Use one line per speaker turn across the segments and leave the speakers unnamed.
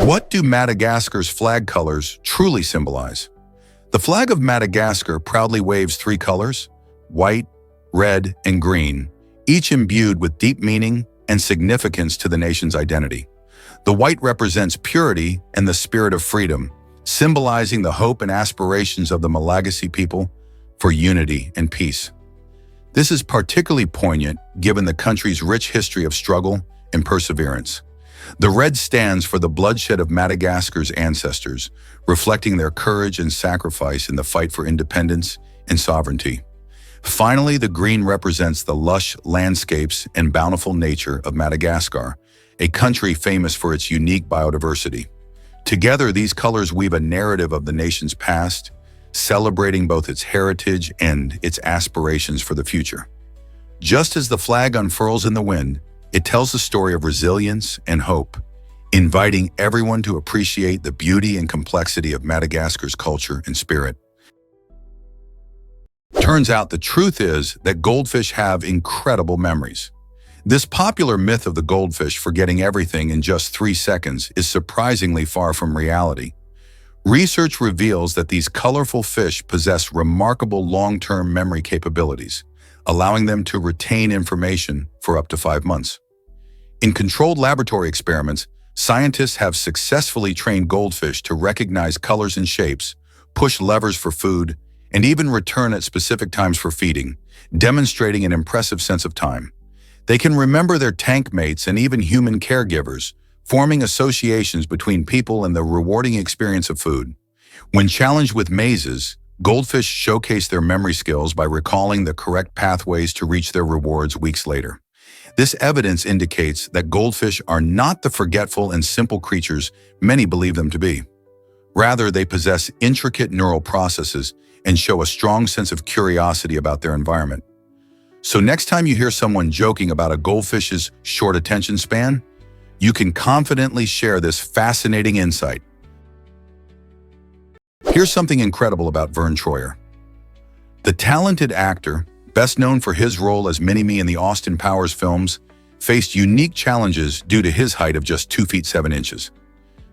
What do Madagascar's flag colors truly symbolize? The flag of Madagascar proudly waves three colors: white, red, and green, each imbued with deep meaning and significance to the nation's identity. The white represents purity and the spirit of freedom, symbolizing the hope and aspirations of the Malagasy people for unity and peace. This is particularly poignant given the country's rich history of struggle and perseverance. The red stands for the bloodshed of Madagascar's ancestors, reflecting their courage and sacrifice in the fight for independence and sovereignty. Finally, the green represents the lush landscapes and bountiful nature of Madagascar, a country famous for its unique biodiversity. Together, these colors weave a narrative of the nation's past, celebrating both its heritage and its aspirations for the future. Just as the flag unfurls in the wind, it tells the story of resilience and hope, inviting everyone to appreciate the beauty and complexity of Madagascar's culture and spirit. Turns out the truth is that goldfish have incredible memories. This popular myth of the goldfish forgetting everything in just 3 seconds is surprisingly far from reality. Research reveals that these colorful fish possess remarkable long-term memory capabilities, allowing them to retain information for up to 5 months. In controlled laboratory experiments, scientists have successfully trained goldfish to recognize colors and shapes, push levers for food, and even return at specific times for feeding, demonstrating an impressive sense of time. They can remember their tank mates and even human caregivers, forming associations between people and the rewarding experience of food. When challenged with mazes, goldfish showcase their memory skills by recalling the correct pathways to reach their rewards weeks later. This evidence indicates that goldfish are not the forgetful and simple creatures many believe them to be. Rather, they possess intricate neural processes and show a strong sense of curiosity about their environment. So next time you hear someone joking about a goldfish's short attention span, you can confidently share this fascinating insight. Here's something incredible about Vern Troyer. The talented actor, best known for his role as Mini-Me in the Austin Powers films, faced unique challenges due to his height of just 2 feet 7 inches.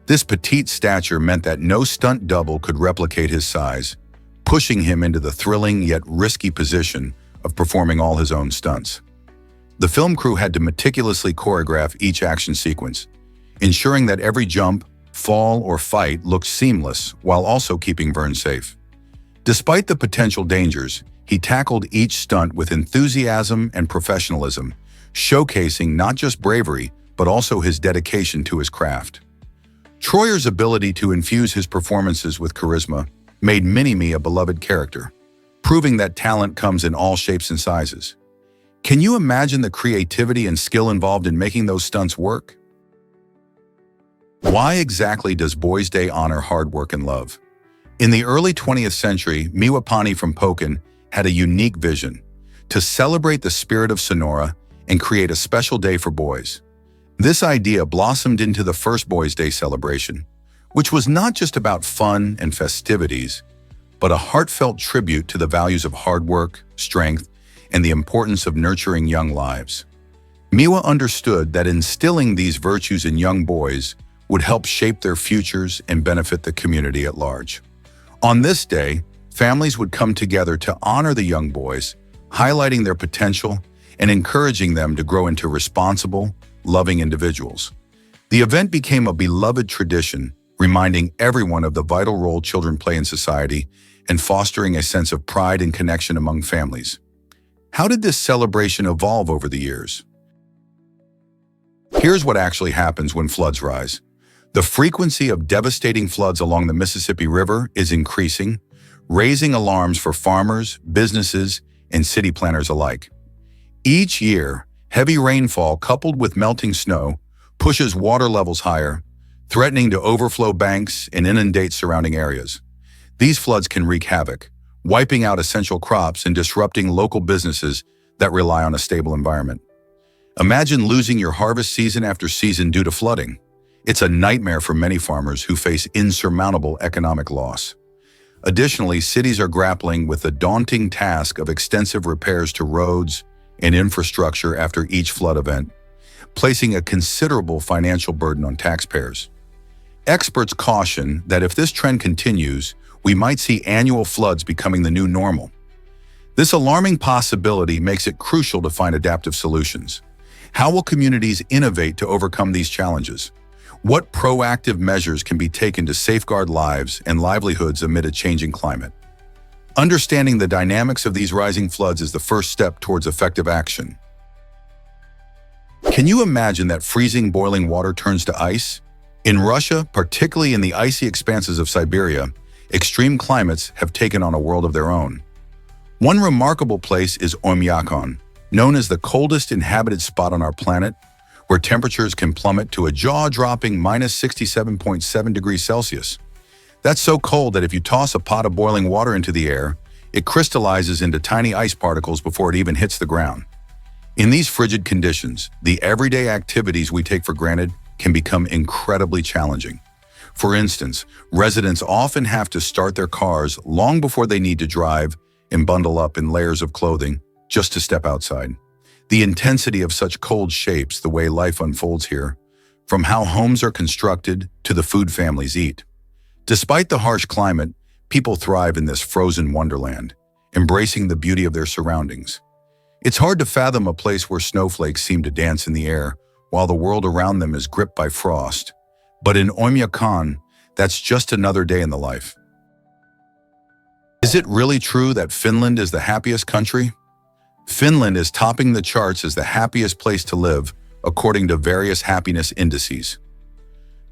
This petite stature meant that no stunt double could replicate his size, pushing him into the thrilling yet risky position of performing all his own stunts. The film crew had to meticulously choreograph each action sequence, ensuring that every jump, fall, or fight looked seamless while also keeping Vern safe. Despite the potential dangers, he tackled each stunt with enthusiasm and professionalism, showcasing not just bravery, but also his dedication to his craft. Troyer's ability to infuse his performances with charisma made Mini-Me a beloved character, proving that talent comes in all shapes and sizes. Can you imagine the creativity and skill involved in making those stunts work? Why exactly does Boys' Day honor hard work and love? In the early 20th century, Miwapani from Pokin had a unique vision: to celebrate the spirit of Sonora and create a special day for boys. This idea blossomed into the first Boys' Day celebration, which was not just about fun and festivities, but a heartfelt tribute to the values of hard work, strength, and the importance of nurturing young lives. Miwa understood that instilling these virtues in young boys would help shape their futures and benefit the community at large. On this day, families would come together to honor the young boys, highlighting their potential and encouraging them to grow into responsible, loving individuals. The event became a beloved tradition, reminding everyone of the vital role children play in society and fostering a sense of pride and connection among families. How did this celebration evolve over the years? Here's what actually happens when floods rise. The frequency of devastating floods along the Mississippi River is increasing, raising alarms for farmers, businesses, and city planners alike. Each year, heavy rainfall coupled with melting snow pushes water levels higher, threatening to overflow banks and inundate surrounding areas. These floods can wreak havoc, wiping out essential crops and disrupting local businesses that rely on a stable environment. Imagine losing your harvest season after season due to flooding. It's a nightmare for many farmers who face insurmountable economic loss. Additionally, cities are grappling with the daunting task of extensive repairs to roads and infrastructure after each flood event, placing a considerable financial burden on taxpayers. Experts caution that if this trend continues, we might see annual floods becoming the new normal. This alarming possibility makes it crucial to find adaptive solutions. How will communities innovate to overcome these challenges? What proactive measures can be taken to safeguard lives and livelihoods amid a changing climate? Understanding the dynamics of these rising floods is the first step towards effective action. Can you imagine that freezing boiling water turns to ice? In Russia, particularly in the icy expanses of Siberia, extreme climates have taken on a world of their own. One remarkable place is Oymyakon, known as the coldest inhabited spot on our planet, where temperatures can plummet to a jaw-dropping minus 67.7 degrees Celsius. That's so cold that if you toss a pot of boiling water into the air, it crystallizes into tiny ice particles before it even hits the ground. In these frigid conditions, the everyday activities we take for granted can become incredibly challenging. For instance, residents often have to start their cars long before they need to drive and bundle up in layers of clothing just to step outside. The intensity of such cold shapes the way life unfolds here, from how homes are constructed to the food families eat. Despite the harsh climate, people thrive in this frozen wonderland, embracing the beauty of their surroundings. It's hard to fathom a place where snowflakes seem to dance in the air while the world around them is gripped by frost. But in Oymyakon, that's just another day in the life. Is it really true that Finland is the happiest country? Finland is topping the charts as the happiest place to live, according to various happiness indices.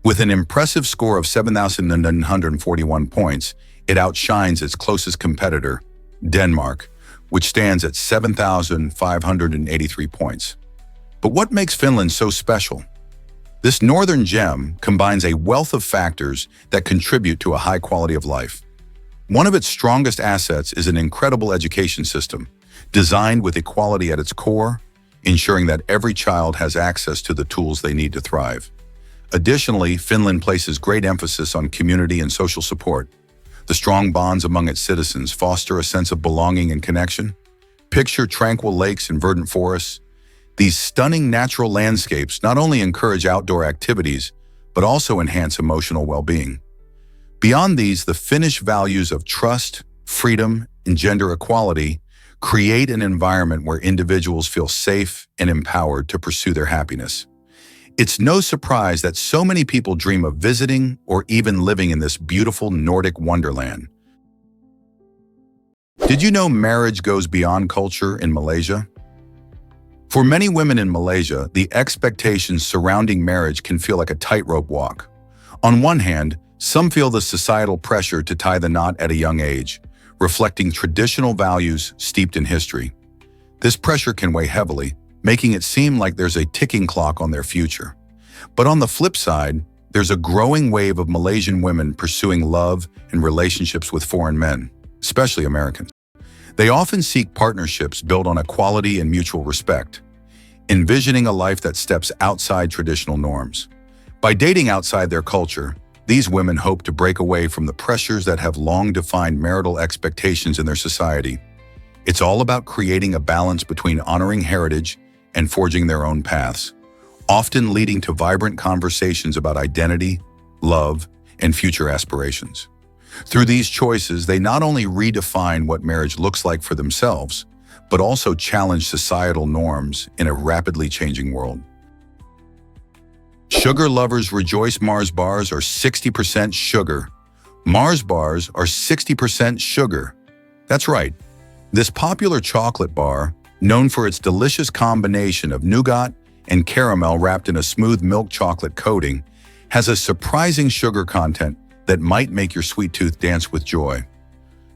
With an impressive score of 7,941 points, it outshines its closest competitor, Denmark, which stands at 7,583 points. But what makes Finland so special? This northern gem combines a wealth of factors that contribute to a high quality of life. One of its strongest assets is an incredible education system, designed with equality at its core, ensuring that every child has access to the tools they need to thrive. Additionally, Finland places great emphasis on community and social support. The strong bonds among its citizens foster a sense of belonging and connection. Picture tranquil lakes and verdant forests. These stunning natural landscapes not only encourage outdoor activities, but also enhance emotional well-being. Beyond these, the Finnish values of trust, freedom, and gender equality create an environment where individuals feel safe and empowered to pursue their happiness. It's no surprise that so many people dream of visiting or even living in this beautiful Nordic wonderland. Did you know marriage goes beyond culture in Malaysia? For many women in Malaysia, the expectations surrounding marriage can feel like a tightrope walk. On one hand, some feel the societal pressure to tie the knot at a young age, reflecting traditional values steeped in history. This pressure can weigh heavily, making it seem like there's a ticking clock on their future. But on the flip side, there's a growing wave of Malaysian women pursuing love and relationships with foreign men, especially Americans. They often seek partnerships built on equality and mutual respect, envisioning a life that steps outside traditional norms. By dating outside their culture, these women hope to break away from the pressures that have long defined marital expectations in their society. It's all about creating a balance between honoring heritage and forging their own paths, often leading to vibrant conversations about identity, love, and future aspirations. Through these choices, they not only redefine what marriage looks like for themselves, but also challenge societal norms in a rapidly changing world. Sugar lovers rejoice. Mars bars are 60% sugar. Mars bars are 60% sugar. That's right. This popular chocolate bar, known for its delicious combination of nougat and caramel wrapped in a smooth milk chocolate coating, has a surprising sugar content that might make your sweet tooth dance with joy.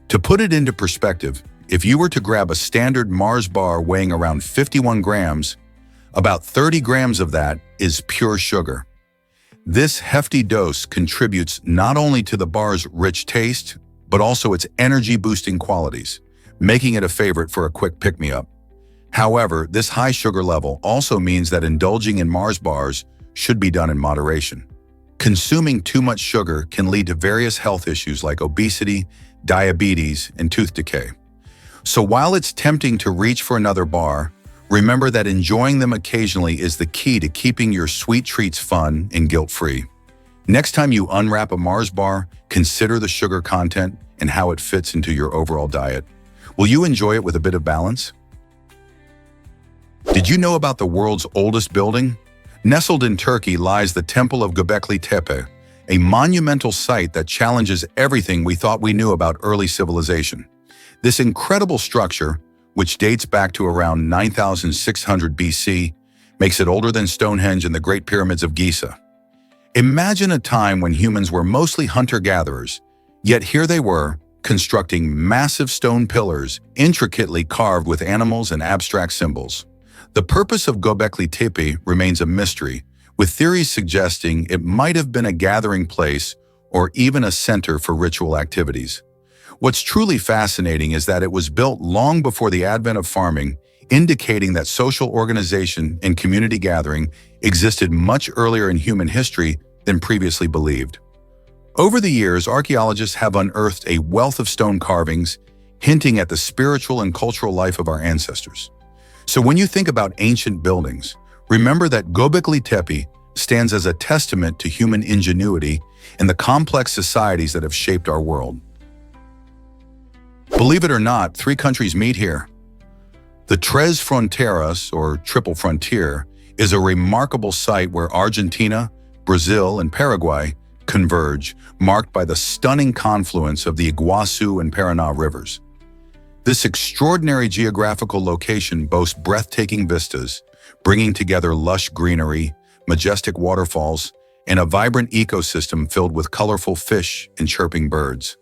To put it into perspective, if you were to grab a standard Mars bar weighing around 51 grams, about 30 grams of that is pure sugar. This hefty dose contributes not only to the bar's rich taste, but also its energy-boosting qualities, making it a favorite for a quick pick-me-up. However, this high sugar level also means that indulging in Mars bars should be done in moderation. Consuming too much sugar can lead to various health issues like obesity, diabetes, and tooth decay. So while it's tempting to reach for another bar, remember that enjoying them occasionally is the key to keeping your sweet treats fun and guilt-free. Next time you unwrap a Mars bar, consider the sugar content and how it fits into your overall diet. Will you enjoy it with a bit of balance? Did you know about the world's oldest building? Nestled in Turkey lies the Temple of Göbekli Tepe, a monumental site that challenges everything we thought we knew about early civilization. This incredible structure, which dates back to around 9,600 BC, makes it older than Stonehenge and the Great Pyramids of Giza. Imagine a time when humans were mostly hunter-gatherers, yet here they were, constructing massive stone pillars intricately carved with animals and abstract symbols. The purpose of Göbekli Tepe remains a mystery, with theories suggesting it might have been a gathering place or even a center for ritual activities. What's truly fascinating is that it was built long before the advent of farming, indicating that social organization and community gathering existed much earlier in human history than previously believed. Over the years, archaeologists have unearthed a wealth of stone carvings, hinting at the spiritual and cultural life of our ancestors. So when you think about ancient buildings, remember that Göbekli Tepe stands as a testament to human ingenuity and the complex societies that have shaped our world. Believe it or not, three countries meet here. The Tres Fronteiras, or Triple Frontier, is a remarkable site where Argentina, Brazil, and Paraguay converge, marked by the stunning confluence of the Iguazu and Paraná rivers. This extraordinary geographical location boasts breathtaking vistas, bringing together lush greenery, majestic waterfalls, and a vibrant ecosystem filled with colorful fish and chirping birds.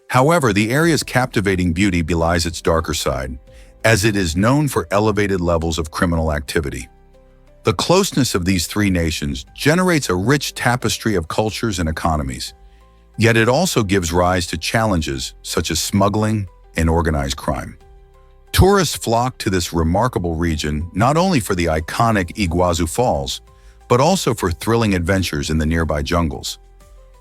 However, the area's captivating beauty belies its darker side, as it is known for elevated levels of criminal activity. The closeness of these three nations generates a rich tapestry of cultures and economies, yet it also gives rise to challenges such as smuggling and organized crime. Tourists flock to this remarkable region not only for the iconic Iguazu Falls, but also for thrilling adventures in the nearby jungles.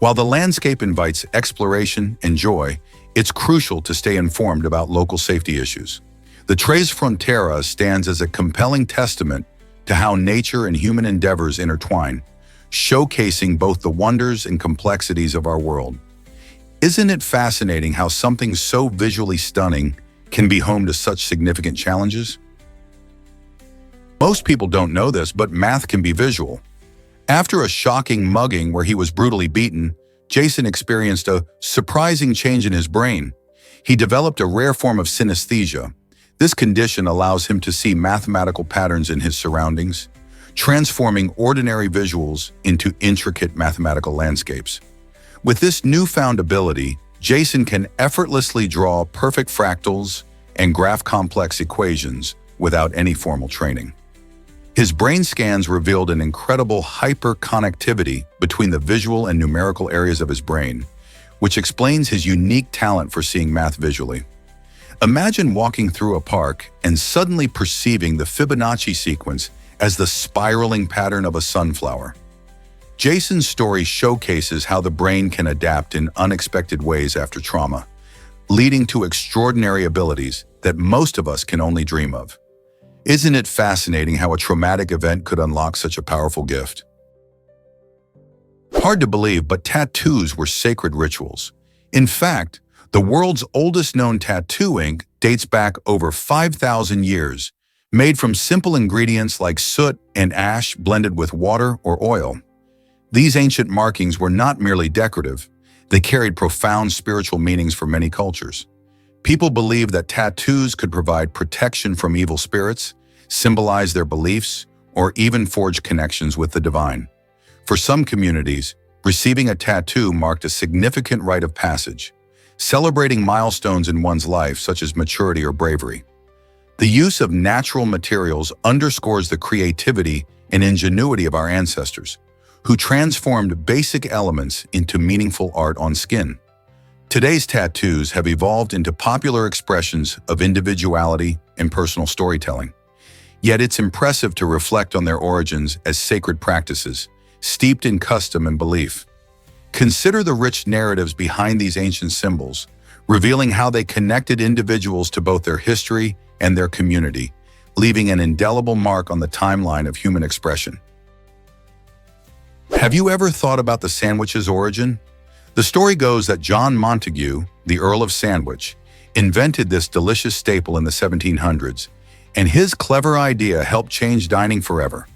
While the landscape invites exploration and joy, it's crucial to stay informed about local safety issues. The Tres Fronteiras stands as a compelling testament to how nature and human endeavors intertwine, showcasing both the wonders and complexities of our world. Isn't it fascinating how something so visually stunning can be home to such significant challenges? Most people don't know this, but math can be visual. After a shocking mugging where he was brutally beaten, Jason experienced a surprising change in his brain. He developed a rare form of synesthesia. This condition allows him to see mathematical patterns in his surroundings, transforming ordinary visuals into intricate mathematical landscapes. With this newfound ability, Jason can effortlessly draw perfect fractals and graph complex equations without any formal training. His brain scans revealed an incredible hyperconnectivity between the visual and numerical areas of his brain, which explains his unique talent for seeing math visually. Imagine walking through a park and suddenly perceiving the Fibonacci sequence as the spiraling pattern of a sunflower. Jason's story showcases how the brain can adapt in unexpected ways after trauma, leading to extraordinary abilities that most of us can only dream of. Isn't it fascinating how a traumatic event could unlock such a powerful gift? Hard to believe, but tattoos were sacred rituals. In fact, the world's oldest known tattoo ink dates back over 5,000 years, made from simple ingredients like soot and ash blended with water or oil. These ancient markings were not merely decorative, they carried profound spiritual meanings for many cultures. People believed that tattoos could provide protection from evil spirits, symbolize their beliefs, or even forge connections with the divine. For some communities, receiving a tattoo marked a significant rite of passage, celebrating milestones in one's life such as maturity or bravery. The use of natural materials underscores the creativity and ingenuity of our ancestors, who transformed basic elements into meaningful art on skin. Today's tattoos have evolved into popular expressions of individuality and personal storytelling. Yet it's impressive to reflect on their origins as sacred practices, steeped in custom and belief. Consider the rich narratives behind these ancient symbols, revealing how they connected individuals to both their history and their community, leaving an indelible mark on the timeline of human expression. Have you ever thought about the sandwich's origin? The story goes that John Montagu, the Earl of Sandwich, invented this delicious staple in the 1700s, and his clever idea helped change dining forever.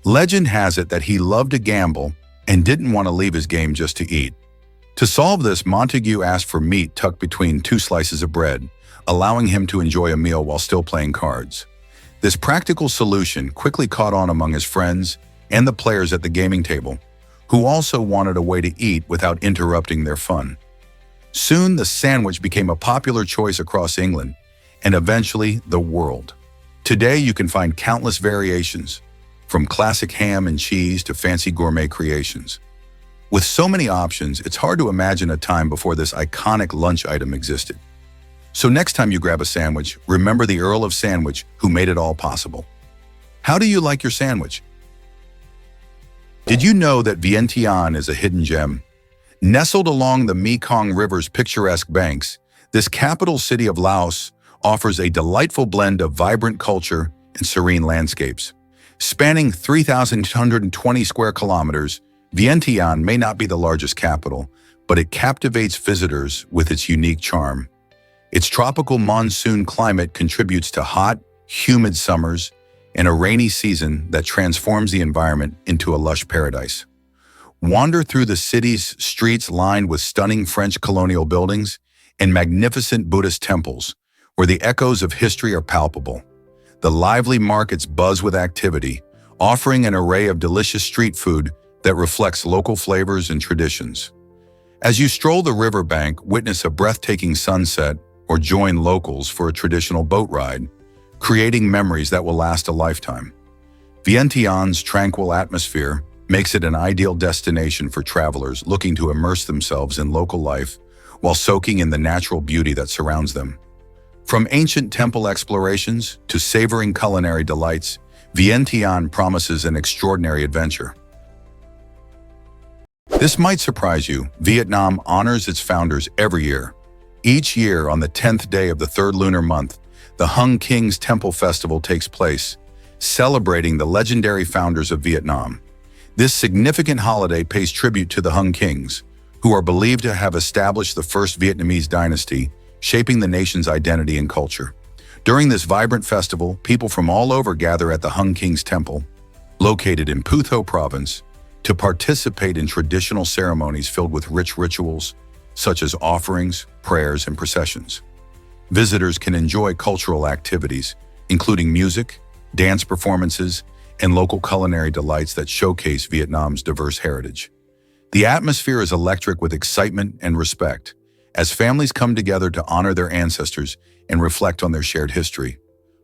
Legend has it that he loved to gamble and didn't want to leave his game just to eat. To solve this, Montagu asked for meat tucked between two slices of bread, allowing him to enjoy a meal while still playing cards. This practical solution quickly caught on among his friends and the players at the gaming table, who also wanted a way to eat without interrupting their fun. Soon, the sandwich became a popular choice across England and eventually the world. Today, you can find countless variations, from classic ham and cheese to fancy gourmet creations. With so many options, it's hard to imagine a time before this iconic lunch item existed. So next time you grab a sandwich, remember the Earl of Sandwich who made it all possible. How do you like your sandwich? Did you know that Vientiane is a hidden gem? Nestled along the Mekong River's picturesque banks, this capital city of Laos offers a delightful blend of vibrant culture and serene landscapes. Spanning 3,220 square kilometers, Vientiane may not be the largest capital, but it captivates visitors with its unique charm. Its tropical monsoon climate contributes to hot, humid summers and a rainy season that transforms the environment into a lush paradise. Wander through the city's streets lined with stunning French colonial buildings and magnificent Buddhist temples, where the echoes of history are palpable. The lively markets buzz with activity, offering an array of delicious street food that reflects local flavors and traditions. As you stroll the riverbank, witness a breathtaking sunset, or join locals for a traditional boat ride, creating memories that will last a lifetime. Vientiane's tranquil atmosphere makes it an ideal destination for travelers looking to immerse themselves in local life while soaking in the natural beauty that surrounds them. From ancient temple explorations to savoring culinary delights, Vientiane promises an extraordinary adventure. This might surprise you. Vietnam honors its founders every year. Each year, on the 10th day of the third lunar month, the Hung King's Temple Festival takes place, celebrating the legendary founders of Vietnam. This significant holiday pays tribute to the Hung Kings, who are believed to have established the first Vietnamese dynasty, shaping the nation's identity and culture. During this vibrant festival, people from all over gather at the Hung King's Temple, located in Phu Tho Province, to participate in traditional ceremonies filled with rich rituals, such as offerings, prayers, and processions. Visitors can enjoy cultural activities, including music, dance performances, and local culinary delights that showcase Vietnam's diverse heritage. The atmosphere is electric with excitement and respect, as families come together to honor their ancestors and reflect on their shared history.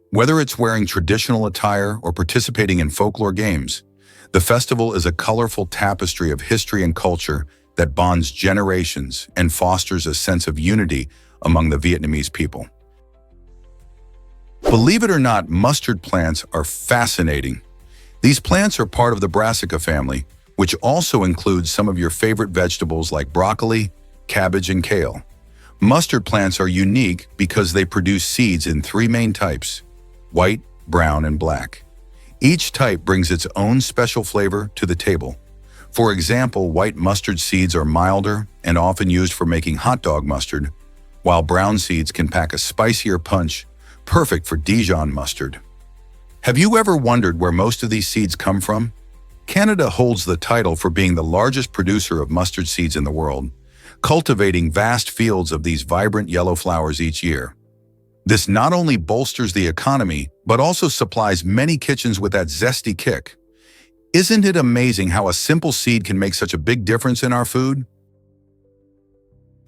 Whether it's wearing traditional attire or participating in folklore games, the festival is a colorful tapestry of history and culture that bonds generations and fosters a sense of unity among the Vietnamese people. Believe it or not, mustard plants are fascinating. These plants are part of the brassica family, which also includes some of your favorite vegetables like broccoli, cabbage, and kale. Mustard plants are unique because they produce seeds in three main types: white, brown, and black. Each type brings its own special flavor to the table. For example, white mustard seeds are milder and often used for making hot dog mustard, while brown seeds can pack a spicier punch, perfect for Dijon mustard. Have you ever wondered where most of these seeds come from? Canada holds the title for being the largest producer of mustard seeds in the world, cultivating vast fields of these vibrant yellow flowers each year. This not only bolsters the economy, but also supplies many kitchens with that zesty kick. Isn't it amazing how a simple seed can make such a big difference in our food?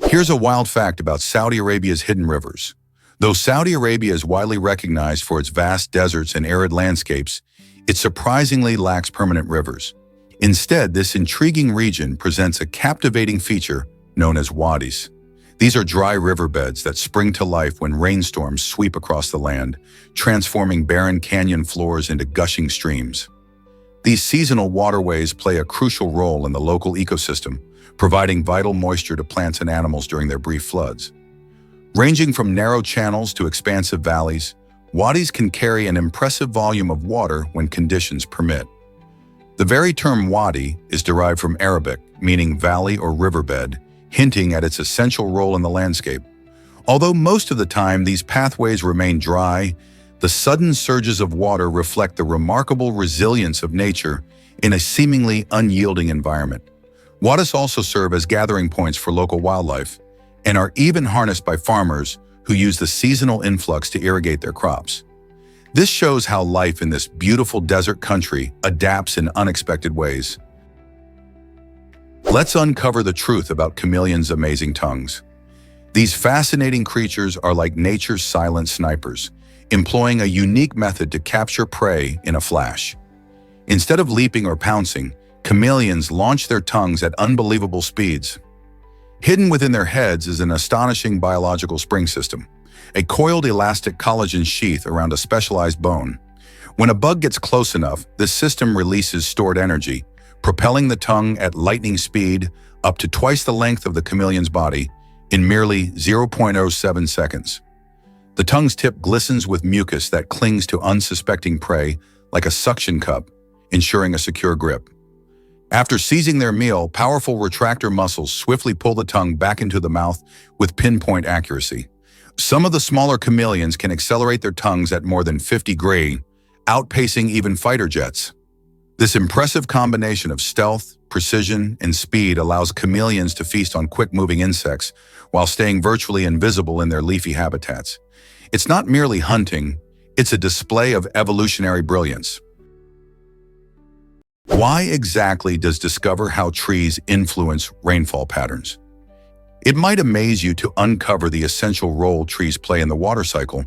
Here's a wild fact about Saudi Arabia's hidden rivers. Though Saudi Arabia is widely recognized for its vast deserts and arid landscapes, it surprisingly lacks permanent rivers. Instead, this intriguing region presents a captivating feature known as wadis. These are dry riverbeds that spring to life when rainstorms sweep across the land, transforming barren canyon floors into gushing streams. These seasonal waterways play a crucial role in the local ecosystem, providing vital moisture to plants and animals during their brief floods. Ranging from narrow channels to expansive valleys, wadis can carry an impressive volume of water when conditions permit. The very term wadi is derived from Arabic, meaning valley or riverbed, hinting at its essential role in the landscape. Although most of the time these pathways remain dry, the sudden surges of water reflect the remarkable resilience of nature in a seemingly unyielding environment. Wadis also serve as gathering points for local wildlife and are even harnessed by farmers who use the seasonal influx to irrigate their crops. This shows how life in this beautiful desert country adapts in unexpected ways. Let's uncover the truth about chameleons' amazing tongues. These fascinating creatures are like nature's silent snipers, employing a unique method to capture prey in a flash. Instead of leaping or pouncing, chameleons launch their tongues at unbelievable speeds. Hidden within their heads is an astonishing biological spring system, a coiled elastic collagen sheath around a specialized bone. When a bug gets close enough, this system releases stored energy, propelling the tongue at lightning speed up to twice the length of the chameleon's body in merely 0.07 seconds. The tongue's tip glistens with mucus that clings to unsuspecting prey like a suction cup, ensuring a secure grip. After seizing their meal, powerful retractor muscles swiftly pull the tongue back into the mouth with pinpoint accuracy. Some of the smaller chameleons can accelerate their tongues at more than 50 grain, outpacing even fighter jets. This impressive combination of stealth, precision, and speed allows chameleons to feast on quick-moving insects while staying virtually invisible in their leafy habitats. It's not merely hunting, it's a display of evolutionary brilliance. Why exactly does discover how trees influence rainfall patterns? It might amaze you to uncover the essential role trees play in the water cycle,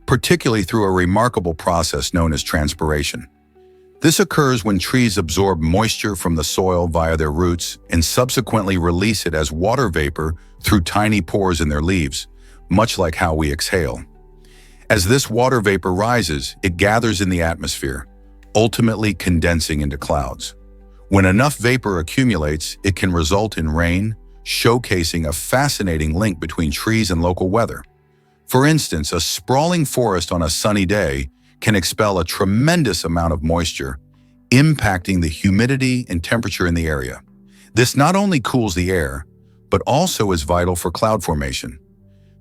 particularly through a remarkable process known as transpiration. This occurs when trees absorb moisture from the soil via their roots and subsequently release it as water vapor through tiny pores in their leaves, much like how we exhale. As this water vapor rises, it gathers in the atmosphere, ultimately condensing into clouds. When enough vapor accumulates, it can result in rain, showcasing a fascinating link between trees and local weather. For instance, a sprawling forest on a sunny day can expel a tremendous amount of moisture, impacting the humidity and temperature in the area. This not only cools the air, but also is vital for cloud formation.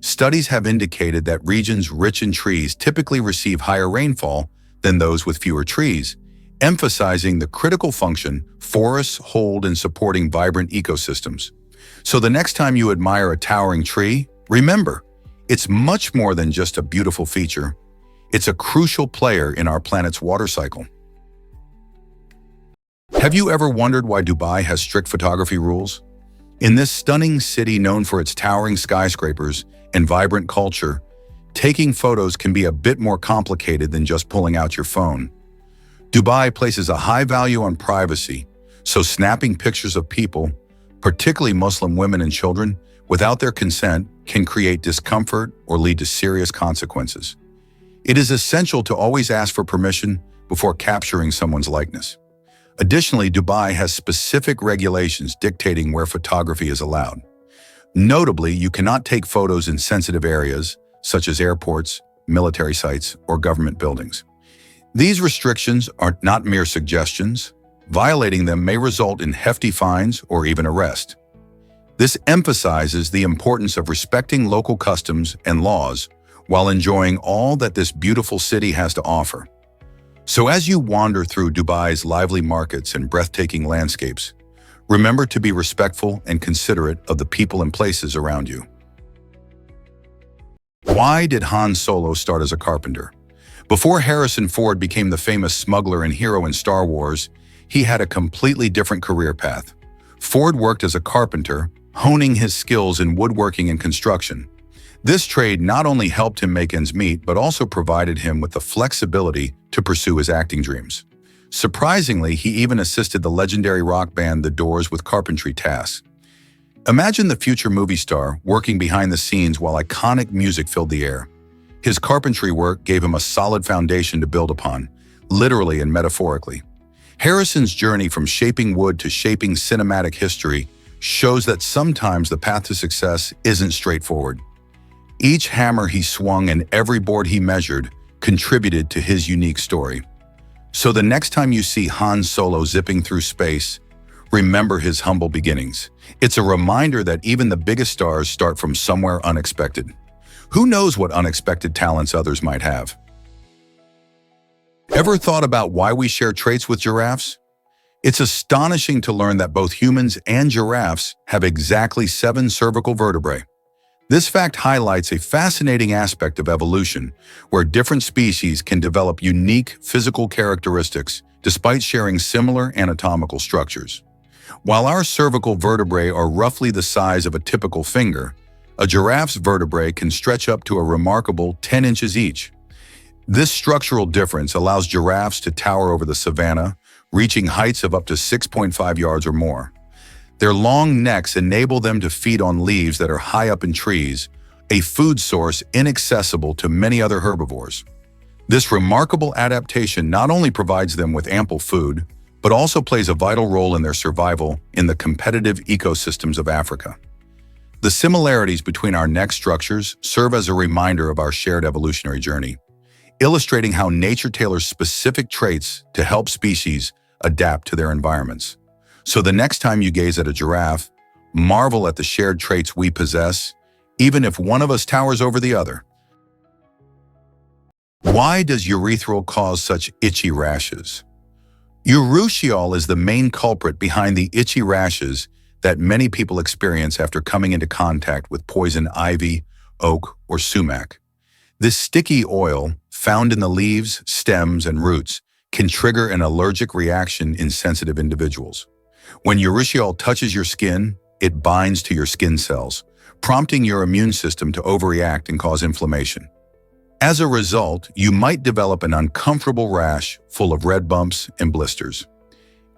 Studies have indicated that regions rich in trees typically receive higher rainfall than those with fewer trees, emphasizing the critical function forests hold in supporting vibrant ecosystems. So the next time you admire a towering tree, remember, it's much more than just a beautiful feature. It's a crucial player in our planet's water cycle. Have you ever wondered why Dubai has strict photography rules? In this stunning city known for its towering skyscrapers and vibrant culture, taking photos can be a bit more complicated than just pulling out your phone. Dubai places a high value on privacy, so snapping pictures of people, particularly Muslim women and children, without their consent can create discomfort or lead to serious consequences. It is essential to always ask for permission before capturing someone's likeness. Additionally, Dubai has specific regulations dictating where photography is allowed. Notably, you cannot take photos in sensitive areas, such as airports, military sites, or government buildings. These restrictions are not mere suggestions. Violating them may result in hefty fines or even arrest. This emphasizes the importance of respecting local customs and laws while enjoying all that this beautiful city has to offer. So as you wander through Dubai's lively markets and breathtaking landscapes, remember to be respectful and considerate of the people and places around you. Why did Han Solo start as a carpenter? Before Harrison Ford became the famous smuggler and hero in Star Wars, he had a completely different career path. Ford worked as a carpenter, honing his skills in woodworking and construction. This trade not only helped him make ends meet, but also provided him with the flexibility to pursue his acting dreams. Surprisingly, he even assisted the legendary rock band The Doors with carpentry tasks. Imagine the future movie star working behind the scenes while iconic music filled the air. His carpentry work gave him a solid foundation to build upon, literally and metaphorically. Harrison's journey from shaping wood to shaping cinematic history shows that sometimes the path to success isn't straightforward. Each hammer he swung and every board he measured contributed to his unique story. So the next time you see Han Solo zipping through space, remember his humble beginnings. It's a reminder that even the biggest stars start from somewhere unexpected. Who knows what unexpected talents others might have? Ever thought about why we share traits with giraffes? It's astonishing to learn that both humans and giraffes have exactly 7 cervical vertebrae. This fact highlights a fascinating aspect of evolution, where different species can develop unique physical characteristics despite sharing similar anatomical structures. While our cervical vertebrae are roughly the size of a typical finger, a giraffe's vertebrae can stretch up to a remarkable 10 inches each. This structural difference allows giraffes to tower over the savanna, reaching heights of up to 6.5 yards or more. Their long necks enable them to feed on leaves that are high up in trees, a food source inaccessible to many other herbivores. This remarkable adaptation not only provides them with ample food, but also plays a vital role in their survival in the competitive ecosystems of Africa. The similarities between our neck structures serve as a reminder of our shared evolutionary journey, illustrating how nature tailors specific traits to help species adapt to their environments. So the next time you gaze at a giraffe, marvel at the shared traits we possess, even if one of us towers over the other. Why does urethral cause such itchy rashes? Urushiol is the main culprit behind the itchy rashes that many people experience after coming into contact with poison ivy, oak, or sumac. This sticky oil, found in the leaves, stems, and roots, can trigger an allergic reaction in sensitive individuals. When urushiol touches your skin, it binds to your skin cells, prompting your immune system to overreact and cause inflammation. As a result, you might develop an uncomfortable rash full of red bumps and blisters.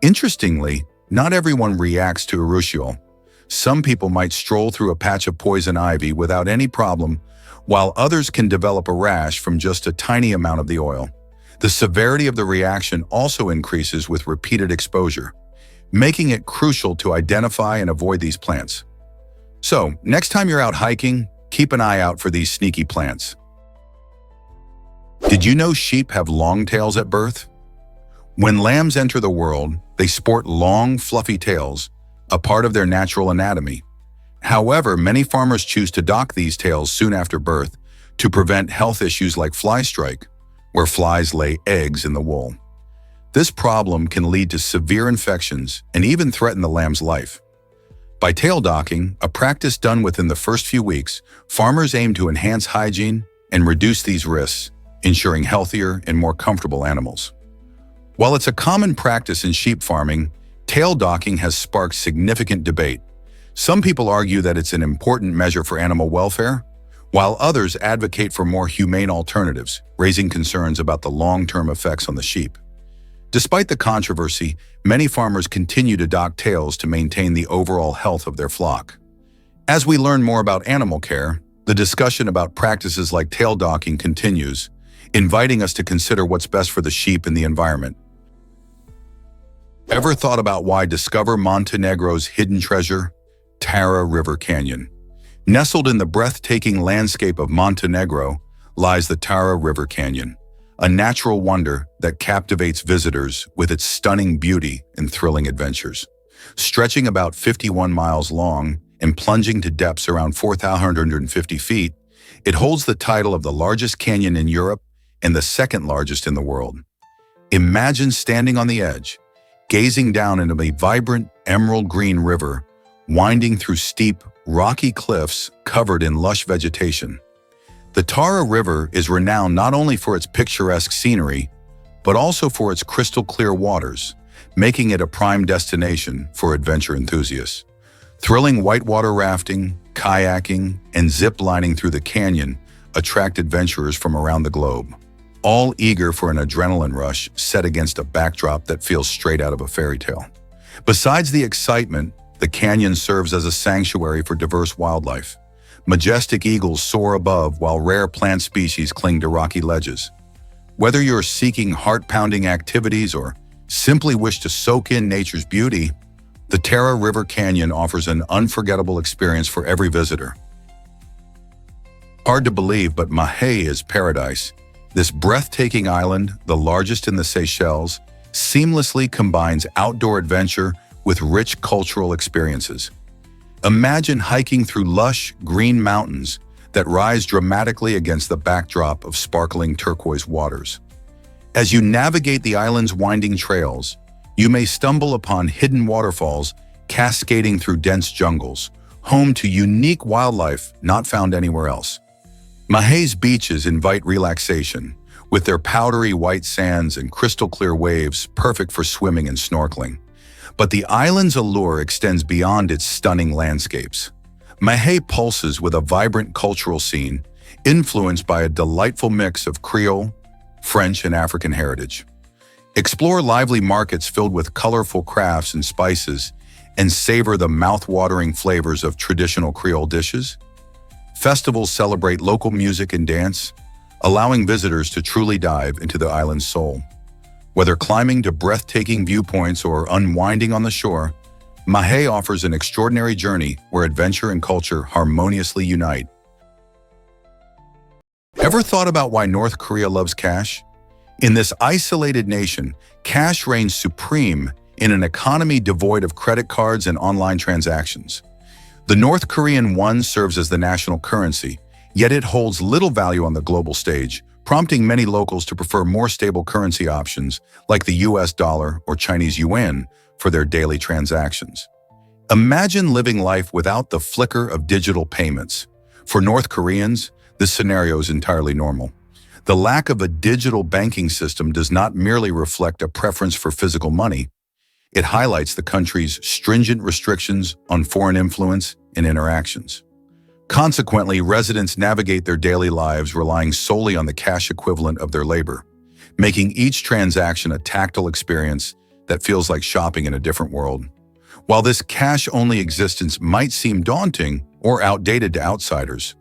Interestingly, not everyone reacts to urushiol. Some people might stroll through a patch of poison ivy without any problem, while others can develop a rash from just a tiny amount of the oil. The severity of the reaction also increases with repeated exposure, making it crucial to identify and avoid these plants. So, next time you're out hiking, keep an eye out for these sneaky plants. Did you know sheep have long tails at birth? When lambs enter the world, they sport long, fluffy tails, a part of their natural anatomy. However, many farmers choose to dock these tails soon after birth to prevent health issues like fly strike, where flies lay eggs in the wool. This problem can lead to severe infections and even threaten the lamb's life. By tail docking, a practice done within the first few weeks, farmers aim to enhance hygiene and reduce these risks, ensuring healthier and more comfortable animals. While it's a common practice in sheep farming, tail docking has sparked significant debate. Some people argue that it's an important measure for animal welfare, while others advocate for more humane alternatives, raising concerns about the long-term effects on the sheep. Despite the controversy, many farmers continue to dock tails to maintain the overall health of their flock. As we learn more about animal care, the discussion about practices like tail docking continues, inviting us to consider what's best for the sheep and the environment. Ever thought about why discover Montenegro's hidden treasure, Tara River Canyon? Nestled in the breathtaking landscape of Montenegro lies the Tara River Canyon, a natural wonder that captivates visitors with its stunning beauty and thrilling adventures. Stretching about 51 miles long and plunging to depths around 4,150 feet, it holds the title of the largest canyon in Europe and the second largest in the world. Imagine standing on the edge, gazing down into a vibrant emerald green river, winding through steep, rocky cliffs covered in lush vegetation. The Tara River is renowned not only for its picturesque scenery, but also for its crystal clear waters, making it a prime destination for adventure enthusiasts. Thrilling whitewater rafting, kayaking, and zip-lining through the canyon attract adventurers from around the globe, all eager for an adrenaline rush set against a backdrop that feels straight out of a fairy tale. Besides the excitement, the canyon serves as a sanctuary for diverse wildlife. Majestic eagles soar above while rare plant species cling to rocky ledges. Whether you're seeking heart-pounding activities or simply wish to soak in nature's beauty, the Tara River Canyon offers an unforgettable experience for every visitor. Hard to believe, but Mahé is paradise. This breathtaking island, the largest in the Seychelles, seamlessly combines outdoor adventure with rich cultural experiences. Imagine hiking through lush, green mountains that rise dramatically against the backdrop of sparkling turquoise waters. As you navigate the island's winding trails, you may stumble upon hidden waterfalls cascading through dense jungles, home to unique wildlife not found anywhere else. Mahé's beaches invite relaxation, with their powdery white sands and crystal-clear waves perfect for swimming and snorkeling. But the island's allure extends beyond its stunning landscapes. Mahé pulses with a vibrant cultural scene, influenced by a delightful mix of Creole, French, and African heritage. Explore lively markets filled with colorful crafts and spices, and savor the mouth-watering flavors of traditional Creole dishes. Festivals celebrate local music and dance, allowing visitors to truly dive into the island's soul. Whether climbing to breathtaking viewpoints or unwinding on the shore, Mahé offers an extraordinary journey where adventure and culture harmoniously unite. Ever thought about why North Korea loves cash? In this isolated nation, cash reigns supreme in an economy devoid of credit cards and online transactions. The North Korean won serves as the national currency, yet it holds little value on the global stage, prompting many locals to prefer more stable currency options like the US dollar or Chinese yuan for their daily transactions. Imagine living life without the flicker of digital payments. For North Koreans, this scenario is entirely normal. The lack of a digital banking system does not merely reflect a preference for physical money. It highlights the country's stringent restrictions on foreign influence and interactions. Consequently, residents navigate their daily lives relying solely on the cash equivalent of their labor, making each transaction a tactile experience that feels like shopping in a different world. While this cash-only existence might seem daunting or outdated to outsiders,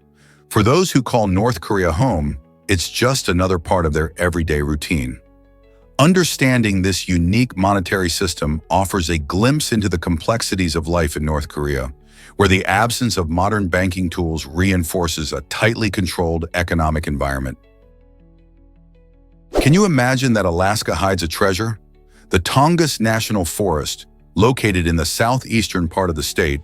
for those who call North Korea home, it's just another part of their everyday routine. Understanding this unique monetary system offers a glimpse into the complexities of life in North Korea, where the absence of modern banking tools reinforces a tightly controlled economic environment. Can you imagine that Alaska hides a treasure? The Tongass National Forest, located in the southeastern part of the state,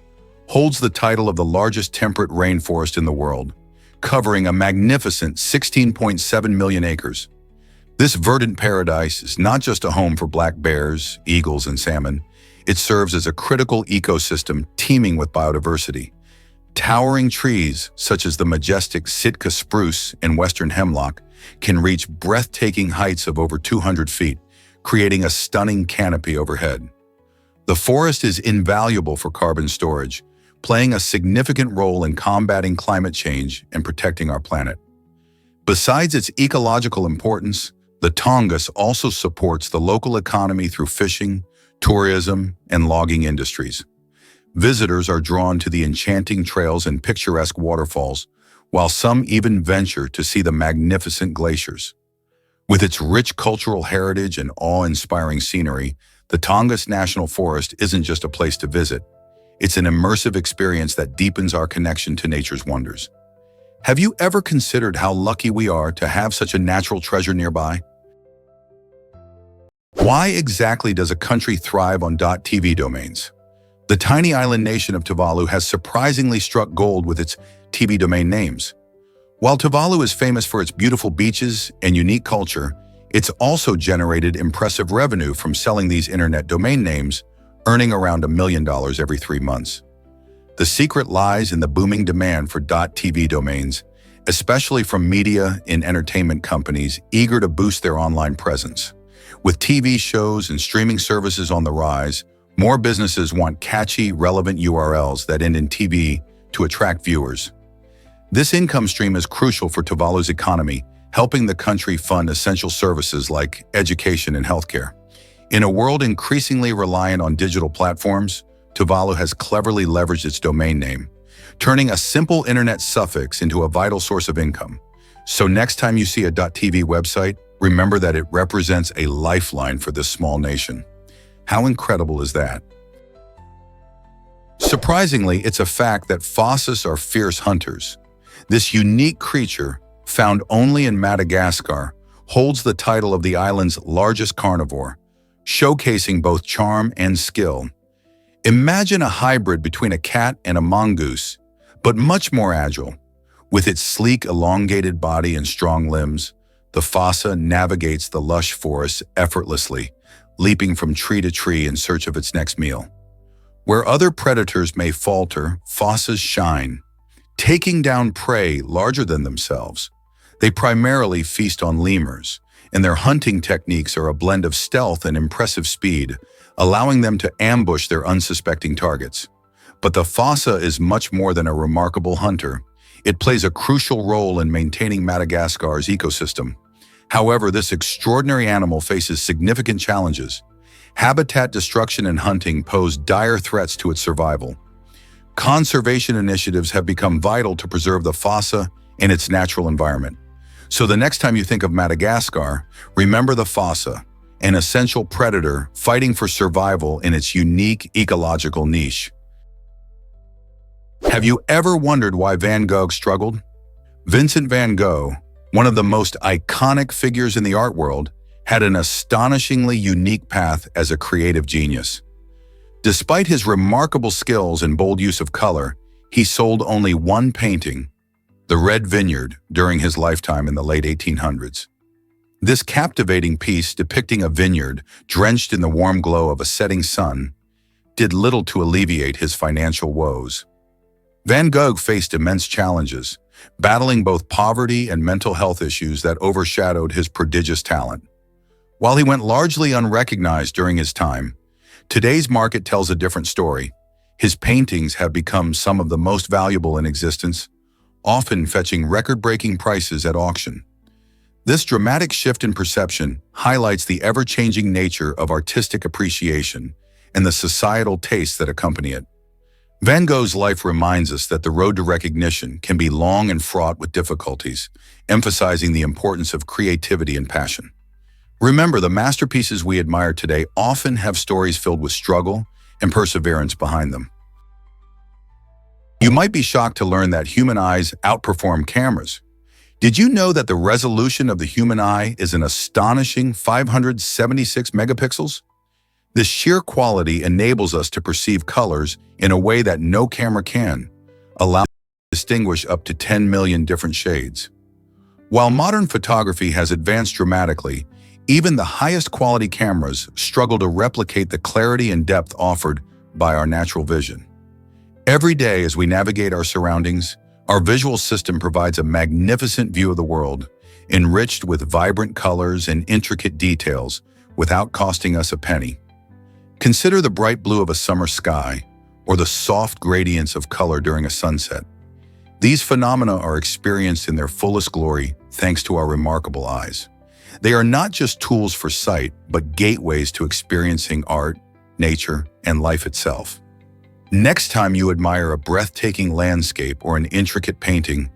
holds the title of the largest temperate rainforest in the world, covering a magnificent 16.7 million acres. This verdant paradise is not just a home for black bears, eagles, and salmon. It serves as a critical ecosystem teeming with biodiversity. Towering trees, such as the majestic Sitka spruce and western hemlock, can reach breathtaking heights of over 200 feet, creating a stunning canopy overhead. The forest is invaluable for carbon storage, playing a significant role in combating climate change and protecting our planet. Besides its ecological importance, the Tongass also supports the local economy through fishing, tourism, and logging industries. Visitors are drawn to the enchanting trails and picturesque waterfalls, while some even venture to see the magnificent glaciers. With its rich cultural heritage and awe-inspiring scenery, the Tongass National Forest isn't just a place to visit. It's an immersive experience that deepens our connection to nature's wonders. Have you ever considered how lucky we are to have such a natural treasure nearby? Why exactly does a country thrive on .tv domains? The tiny island nation of Tuvalu has surprisingly struck gold with its TV domain names. While Tuvalu is famous for its beautiful beaches and unique culture, it's also generated impressive revenue from selling these internet domain names, earning around $1 million every 3 months. The secret lies in the booming demand for .tv domains, especially from media and entertainment companies eager to boost their online presence. With TV shows and streaming services on the rise, more businesses want catchy, relevant URLs that end in TV to attract viewers. This income stream is crucial for Tuvalu's economy, helping the country fund essential services like education and healthcare. In a world increasingly reliant on digital platforms, Tuvalu has cleverly leveraged its domain name, turning a simple internet suffix into a vital source of income. So next time you see a .tv website, remember that it represents a lifeline for this small nation. How incredible is that? Surprisingly, it's a fact that fosses are fierce hunters. This unique creature, found only in Madagascar, holds the title of the island's largest carnivore, showcasing both charm and skill. Imagine a hybrid between a cat and a mongoose, but much more agile. With its sleek, elongated body and strong limbs, the fossa navigates the lush forest effortlessly, leaping from tree to tree in search of its next meal. Where other predators may falter, fossas shine, taking down prey larger than themselves. They primarily feast on lemurs, and their hunting techniques are a blend of stealth and impressive speed, allowing them to ambush their unsuspecting targets. But the fossa is much more than a remarkable hunter. It plays a crucial role in maintaining Madagascar's ecosystem. However, this extraordinary animal faces significant challenges. Habitat destruction and hunting pose dire threats to its survival. Conservation initiatives have become vital to preserve the fossa and its natural environment. So the next time you think of Madagascar, remember the fossa, an essential predator fighting for survival in its unique ecological niche. Have you ever wondered why Van Gogh struggled? Vincent van Gogh, one of the most iconic figures in the art world, had an astonishingly unique path as a creative genius. Despite his remarkable skills and bold use of color, he sold only one painting, The Red Vineyard, during his lifetime in the late 1800s. This captivating piece, depicting a vineyard drenched in the warm glow of a setting sun, did little to alleviate his financial woes. Van Gogh faced immense challenges, battling both poverty and mental health issues that overshadowed his prodigious talent. While he went largely unrecognized during his time, today's market tells a different story. His paintings have become some of the most valuable in existence, often fetching record-breaking prices at auction. This dramatic shift in perception highlights the ever-changing nature of artistic appreciation and the societal tastes that accompany it. Van Gogh's life reminds us that the road to recognition can be long and fraught with difficulties, emphasizing the importance of creativity and passion. Remember, the masterpieces we admire today often have stories filled with struggle and perseverance behind them. You might be shocked to learn that human eyes outperform cameras. Did you know that the resolution of the human eye is an astonishing 576 megapixels? This sheer quality enables us to perceive colors in a way that no camera can, allowing us to distinguish up to 10 million different shades. While modern photography has advanced dramatically, even the highest quality cameras struggle to replicate the clarity and depth offered by our natural vision. Every day as we navigate our surroundings, our visual system provides a magnificent view of the world, enriched with vibrant colors and intricate details without costing us a penny. Consider the bright blue of a summer sky or the soft gradients of color during a sunset. These phenomena are experienced in their fullest glory thanks to our remarkable eyes. They are not just tools for sight, but gateways to experiencing art, nature, and life itself. Next time you admire a breathtaking landscape or an intricate painting,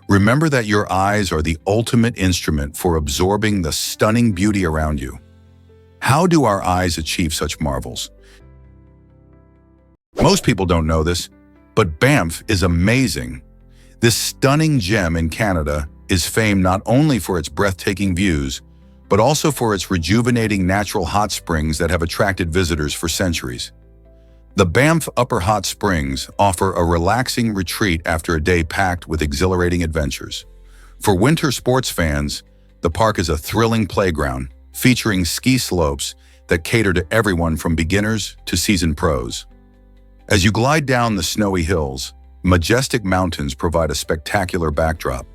remember that your eyes are the ultimate instrument for absorbing the stunning beauty around you. How do our eyes achieve such marvels? Most people don't know this, but Banff is amazing. This stunning gem in Canada is famed not only for its breathtaking views, but also for its rejuvenating natural hot springs that have attracted visitors for centuries. The Banff Upper Hot Springs offer a relaxing retreat after a day packed with exhilarating adventures. For winter sports fans, the park is a thrilling playground, featuring ski slopes that cater to everyone from beginners to seasoned pros. As you glide down the snowy hills, majestic mountains provide a spectacular backdrop.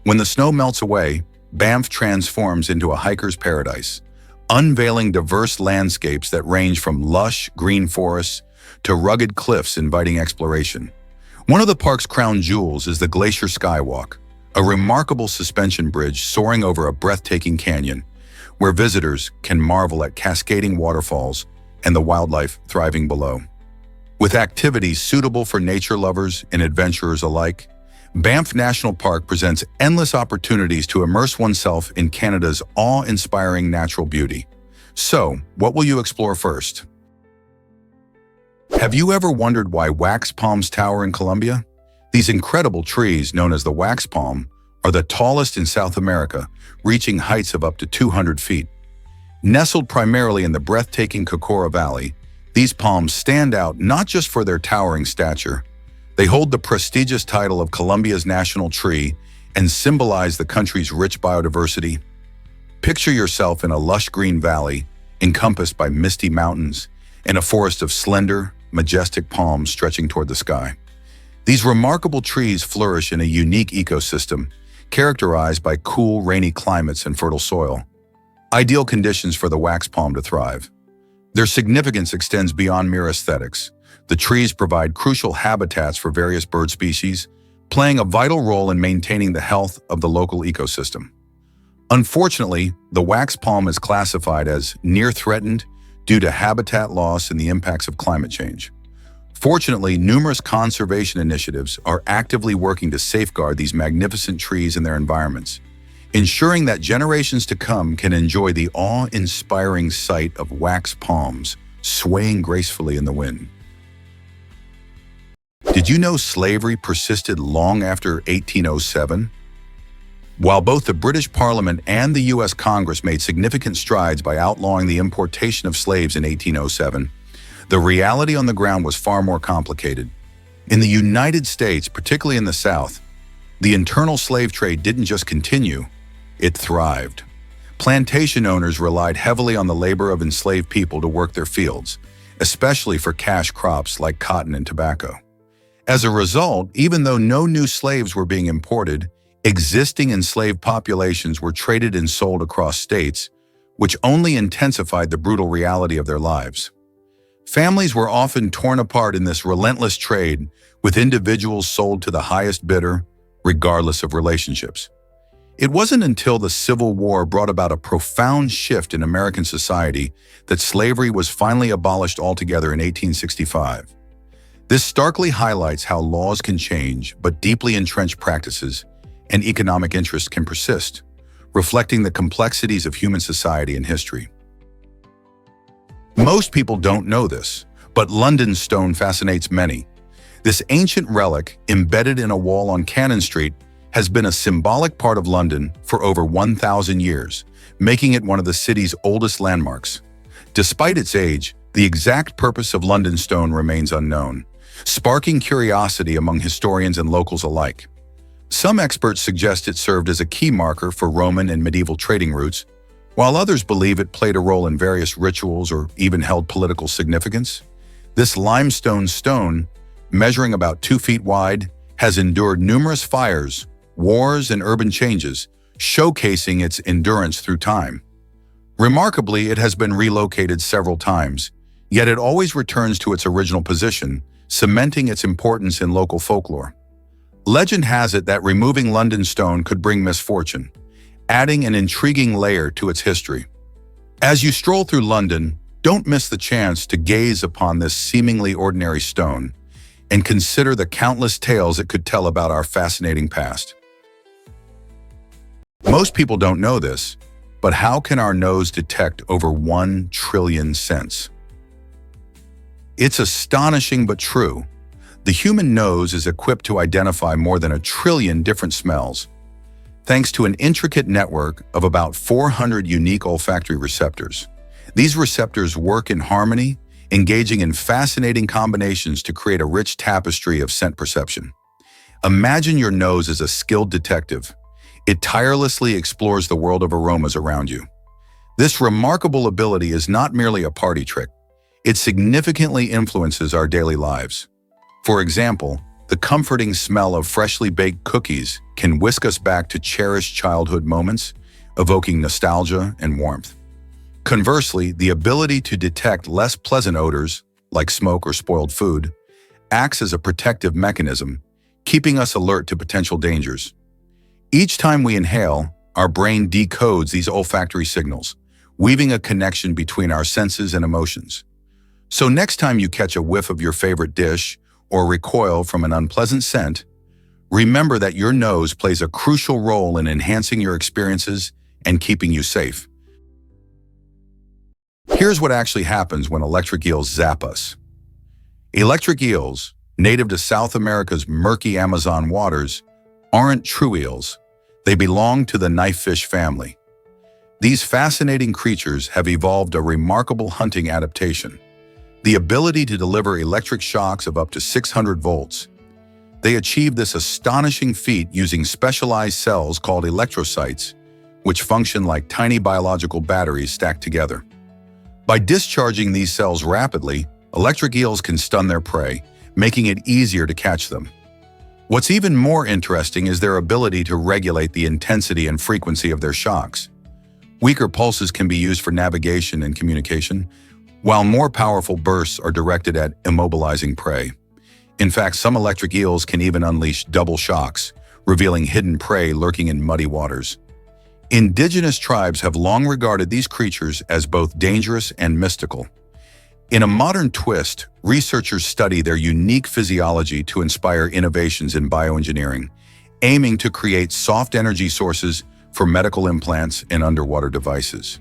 When the snow melts away, Banff transforms into a hiker's paradise, unveiling diverse landscapes that range from lush green forests to rugged cliffs inviting exploration. One of the park's crown jewels is the Glacier Skywalk, a remarkable suspension bridge soaring over a breathtaking canyon, where visitors can marvel at cascading waterfalls and the wildlife thriving below. With activities suitable for nature lovers and adventurers alike, Banff National Park presents endless opportunities to immerse oneself in Canada's awe-inspiring natural beauty. So, what will you explore first? Have you ever wondered why wax palms tower in Colombia? These incredible trees, known as the wax palm, are the tallest in South America, reaching heights of up to 200 feet. Nestled primarily in the breathtaking Cocora Valley, these palms stand out not just for their towering stature. They hold the prestigious title of Colombia's national tree and symbolize the country's rich biodiversity. Picture yourself in a lush green valley, encompassed by misty mountains, and a forest of slender, majestic palms stretching toward the sky. These remarkable trees flourish in a unique ecosystem, characterized by cool, rainy climates and fertile soil. Ideal conditions for the wax palm to thrive. Their significance extends beyond mere aesthetics. The trees provide crucial habitats for various bird species, playing a vital role in maintaining the health of the local ecosystem. Unfortunately, the wax palm is classified as near threatened due to habitat loss and the impacts of climate change. Fortunately, numerous conservation initiatives are actively working to safeguard these magnificent trees and their environments, ensuring that generations to come can enjoy the awe-inspiring sight of wax palms swaying gracefully in the wind. Did you know slavery persisted long after 1807? While both the British Parliament and the U.S. Congress made significant strides by outlawing the importation of slaves in 1807, the reality on the ground was far more complicated. In the United States, particularly in the South, the internal slave trade didn't just continue, it thrived. Plantation owners relied heavily on the labor of enslaved people to work their fields, especially for cash crops like cotton and tobacco. As a result, even though no new slaves were being imported, existing enslaved populations were traded and sold across states, which only intensified the brutal reality of their lives. Families were often torn apart in this relentless trade, with individuals sold to the highest bidder, regardless of relationships. It wasn't until the Civil War brought about a profound shift in American society that slavery was finally abolished altogether in 1865. This starkly highlights how laws can change, but deeply entrenched practices and economic interests can persist, reflecting the complexities of human society and history. Most people don't know this, but London stone fascinates many. This ancient relic, embedded in a wall on Cannon Street, has been a symbolic part of London for over 1,000 years, making it one of the city's oldest landmarks. Despite its age, the exact purpose of London stone remains unknown, sparking curiosity among historians and locals alike. Some experts suggest it served as a key marker for Roman and medieval trading routes, while others believe it played a role in various rituals or even held political significance. This limestone stone, measuring about 2 feet wide, has endured numerous fires, wars, and urban changes, showcasing its endurance through time. Remarkably, it has been relocated several times, yet it always returns to its original position, cementing its importance in local folklore. Legend has it that removing London stone could bring misfortune, adding an intriguing layer to its history. As you stroll through London, don't miss the chance to gaze upon this seemingly ordinary stone and consider the countless tales it could tell about our fascinating past. Most people don't know this, but how can our nose detect over 1 trillion scents? It's astonishing but true. The human nose is equipped to identify more than 1 trillion different smells, thanks to an intricate network of about 400 unique olfactory receptors. These receptors work in harmony, engaging in fascinating combinations to create a rich tapestry of scent perception. Imagine your nose as a skilled detective. It tirelessly explores the world of aromas around you. This remarkable ability is not merely a party trick. It significantly influences our daily lives. For example, the comforting smell of freshly baked cookies can whisk us back to cherished childhood moments, evoking nostalgia and warmth. Conversely, the ability to detect less pleasant odors, like smoke or spoiled food, acts as a protective mechanism, keeping us alert to potential dangers. Each time we inhale, our brain decodes these olfactory signals, weaving a connection between our senses and emotions. So next time you catch a whiff of your favorite dish or recoil from an unpleasant scent, remember that your nose plays a crucial role in enhancing your experiences and keeping you safe. Here's what actually happens when electric eels zap us. Electric eels, native to South America's murky Amazon waters, aren't true eels. They belong to the knifefish family. These fascinating creatures have evolved a remarkable hunting adaptation, the ability to deliver electric shocks of up to 600 volts. They achieve this astonishing feat using specialized cells called electrocytes, which function like tiny biological batteries stacked together. By discharging these cells rapidly, electric eels can stun their prey, making it easier to catch them. What's even more interesting is their ability to regulate the intensity and frequency of their shocks. Weaker pulses can be used for navigation and communication, while more powerful bursts are directed at immobilizing prey. In fact, some electric eels can even unleash double shocks, revealing hidden prey lurking in muddy waters. Indigenous tribes have long regarded these creatures as both dangerous and mystical. In a modern twist, researchers study their unique physiology to inspire innovations in bioengineering, aiming to create soft energy sources for medical implants and underwater devices.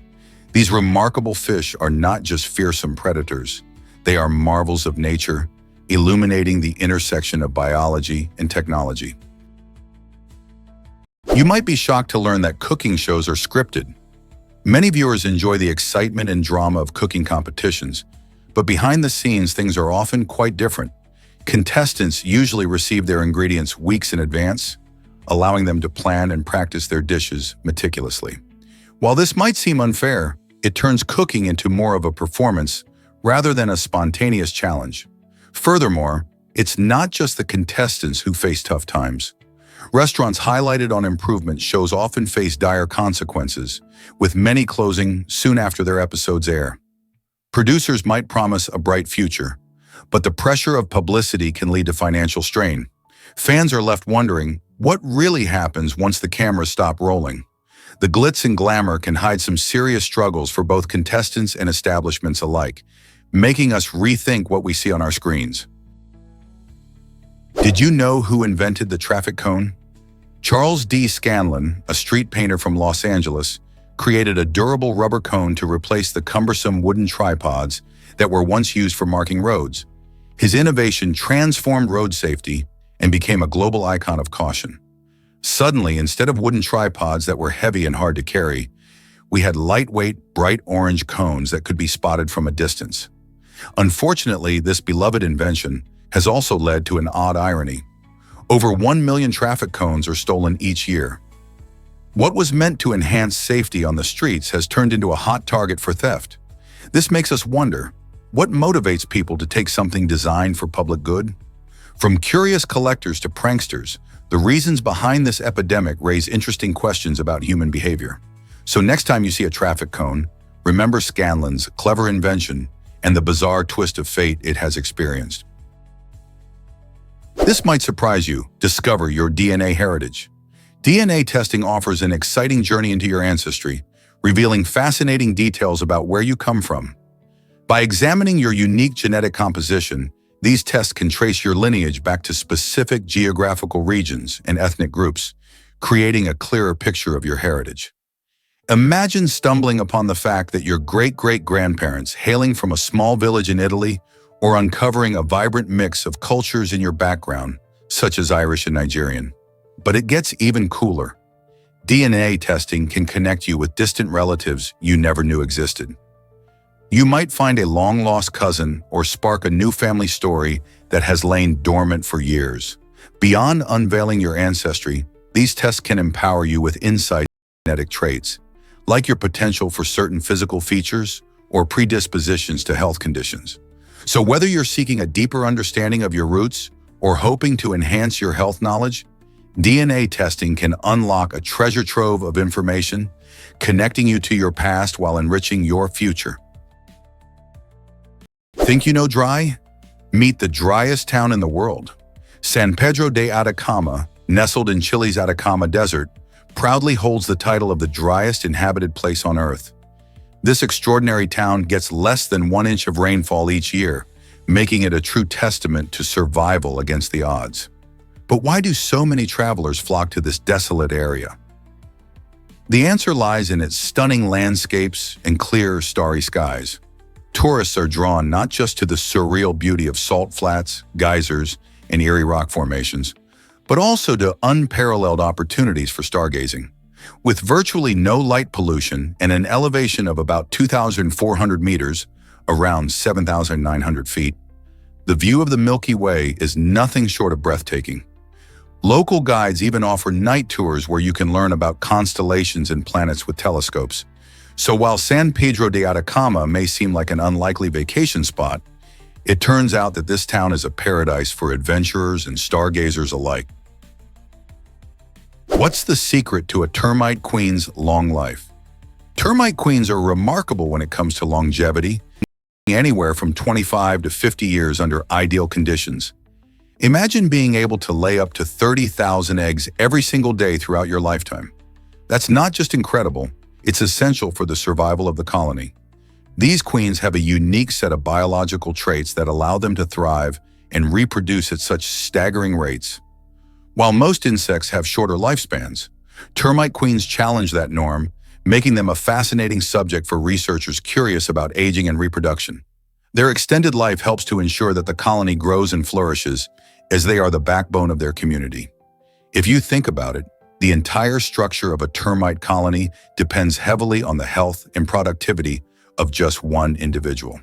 These remarkable fish are not just fearsome predators. They are marvels of nature, illuminating the intersection of biology and technology. You might be shocked to learn that cooking shows are scripted. Many viewers enjoy the excitement and drama of cooking competitions, but behind the scenes, things are often quite different. Contestants usually receive their ingredients weeks in advance, allowing them to plan and practice their dishes meticulously. While this might seem unfair, it turns cooking into more of a performance rather than a spontaneous challenge. Furthermore, it's not just the contestants who face tough times. Restaurants highlighted on improvement shows often face dire consequences, with many closing soon after their episodes air. Producers might promise a bright future, but the pressure of publicity can lead to financial strain. Fans are left wondering, what really happens once the cameras stop rolling? The glitz and glamour can hide some serious struggles for both contestants and establishments alike, making us rethink what we see on our screens. Did you know who invented the traffic cone? Charles D. Scanlon, a street painter from Los Angeles, created a durable rubber cone to replace the cumbersome wooden tripods that were once used for marking roads. His innovation transformed road safety and became a global icon of caution. Suddenly, instead of wooden tripods that were heavy and hard to carry, we had lightweight, bright orange cones that could be spotted from a distance. Unfortunately, this beloved invention has also led to an odd irony. Over 1 million traffic cones are stolen each year. What was meant to enhance safety on the streets has turned into a hot target for theft. This makes us wonder, what motivates people to take something designed for public good? From curious collectors to pranksters, the reasons behind this epidemic raise interesting questions about human behavior. So next time you see a traffic cone, remember Scanlon's clever invention and the bizarre twist of fate it has experienced. This might surprise you. Discover your DNA heritage. DNA testing offers an exciting journey into your ancestry, revealing fascinating details about where you come from. By examining your unique genetic composition, these tests can trace your lineage back to specific geographical regions and ethnic groups, creating a clearer picture of your heritage. Imagine stumbling upon the fact that your great-great-grandparents, hailing from a small village in Italy, or uncovering a vibrant mix of cultures in your background, such as Irish and Nigerian. But it gets even cooler. DNA testing can connect you with distant relatives you never knew existed. You might find a long-lost cousin or spark a new family story that has lain dormant for years. Beyond unveiling your ancestry, these tests can empower you with insight into genetic traits, like your potential for certain physical features or predispositions to health conditions. So whether you're seeking a deeper understanding of your roots or hoping to enhance your health knowledge, DNA testing can unlock a treasure trove of information, connecting you to your past while enriching your future. Think you know dry? Meet the driest town in the world. San Pedro de Atacama, nestled in Chile's Atacama Desert, proudly holds the title of the driest inhabited place on Earth. This extraordinary town gets less than 1 inch of rainfall each year, making it a true testament to survival against the odds. But why do so many travelers flock to this desolate area? The answer lies in its stunning landscapes and clear, starry skies. Tourists are drawn not just to the surreal beauty of salt flats, geysers, and eerie rock formations, but also to unparalleled opportunities for stargazing. With virtually no light pollution and an elevation of about 2,400 meters, around 7,900 feet, the view of the Milky Way is nothing short of breathtaking. Local guides even offer night tours where you can learn about constellations and planets with telescopes. So while San Pedro de Atacama may seem like an unlikely vacation spot, it turns out that this town is a paradise for adventurers and stargazers alike. What's the secret to a termite queen's long life? Termite queens are remarkable when it comes to longevity, anywhere from 25 to 50 years under ideal conditions. Imagine being able to lay up to 30,000 eggs every single day throughout your lifetime. That's not just incredible, it's essential for the survival of the colony. These queens have a unique set of biological traits that allow them to thrive and reproduce at such staggering rates. While most insects have shorter lifespans, termite queens challenge that norm, making them a fascinating subject for researchers curious about aging and reproduction. Their extended life helps to ensure that the colony grows and flourishes, as they are the backbone of their community. If you think about it, the entire structure of a termite colony depends heavily on the health and productivity of just one individual.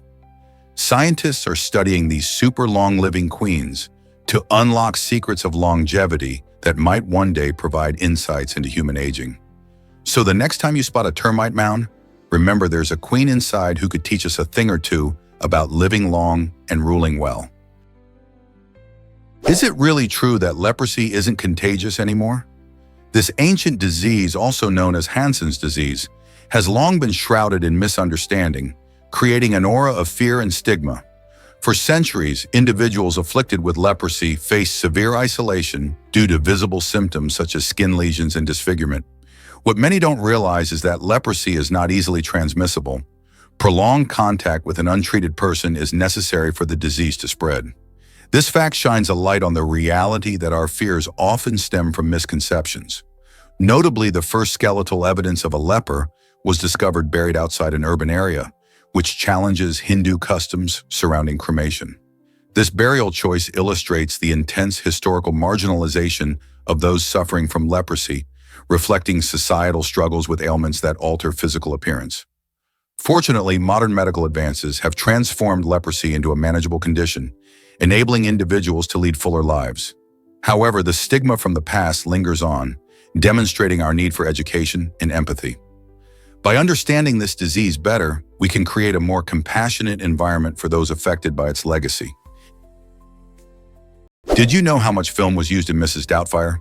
Scientists are studying these super long-living queens to unlock secrets of longevity that might one day provide insights into human aging. So the next time you spot a termite mound, remember there's a queen inside who could teach us a thing or two about living long and ruling well. Is it really true that leprosy isn't contagious anymore? This ancient disease, also known as Hansen's disease, has long been shrouded in misunderstanding, creating an aura of fear and stigma. For centuries, individuals afflicted with leprosy faced severe isolation due to visible symptoms such as skin lesions and disfigurement. What many don't realize is that leprosy is not easily transmissible. Prolonged contact with an untreated person is necessary for the disease to spread. This fact shines a light on the reality that our fears often stem from misconceptions. Notably, the first skeletal evidence of a leper was discovered buried outside an urban area, which challenges Hindu customs surrounding cremation. This burial choice illustrates the intense historical marginalization of those suffering from leprosy, reflecting societal struggles with ailments that alter physical appearance. Fortunately, modern medical advances have transformed leprosy into a manageable condition, enabling individuals to lead fuller lives. However, the stigma from the past lingers on, demonstrating our need for education and empathy. By understanding this disease better, we can create a more compassionate environment for those affected by its legacy. Did you know how much film was used in Mrs. Doubtfire?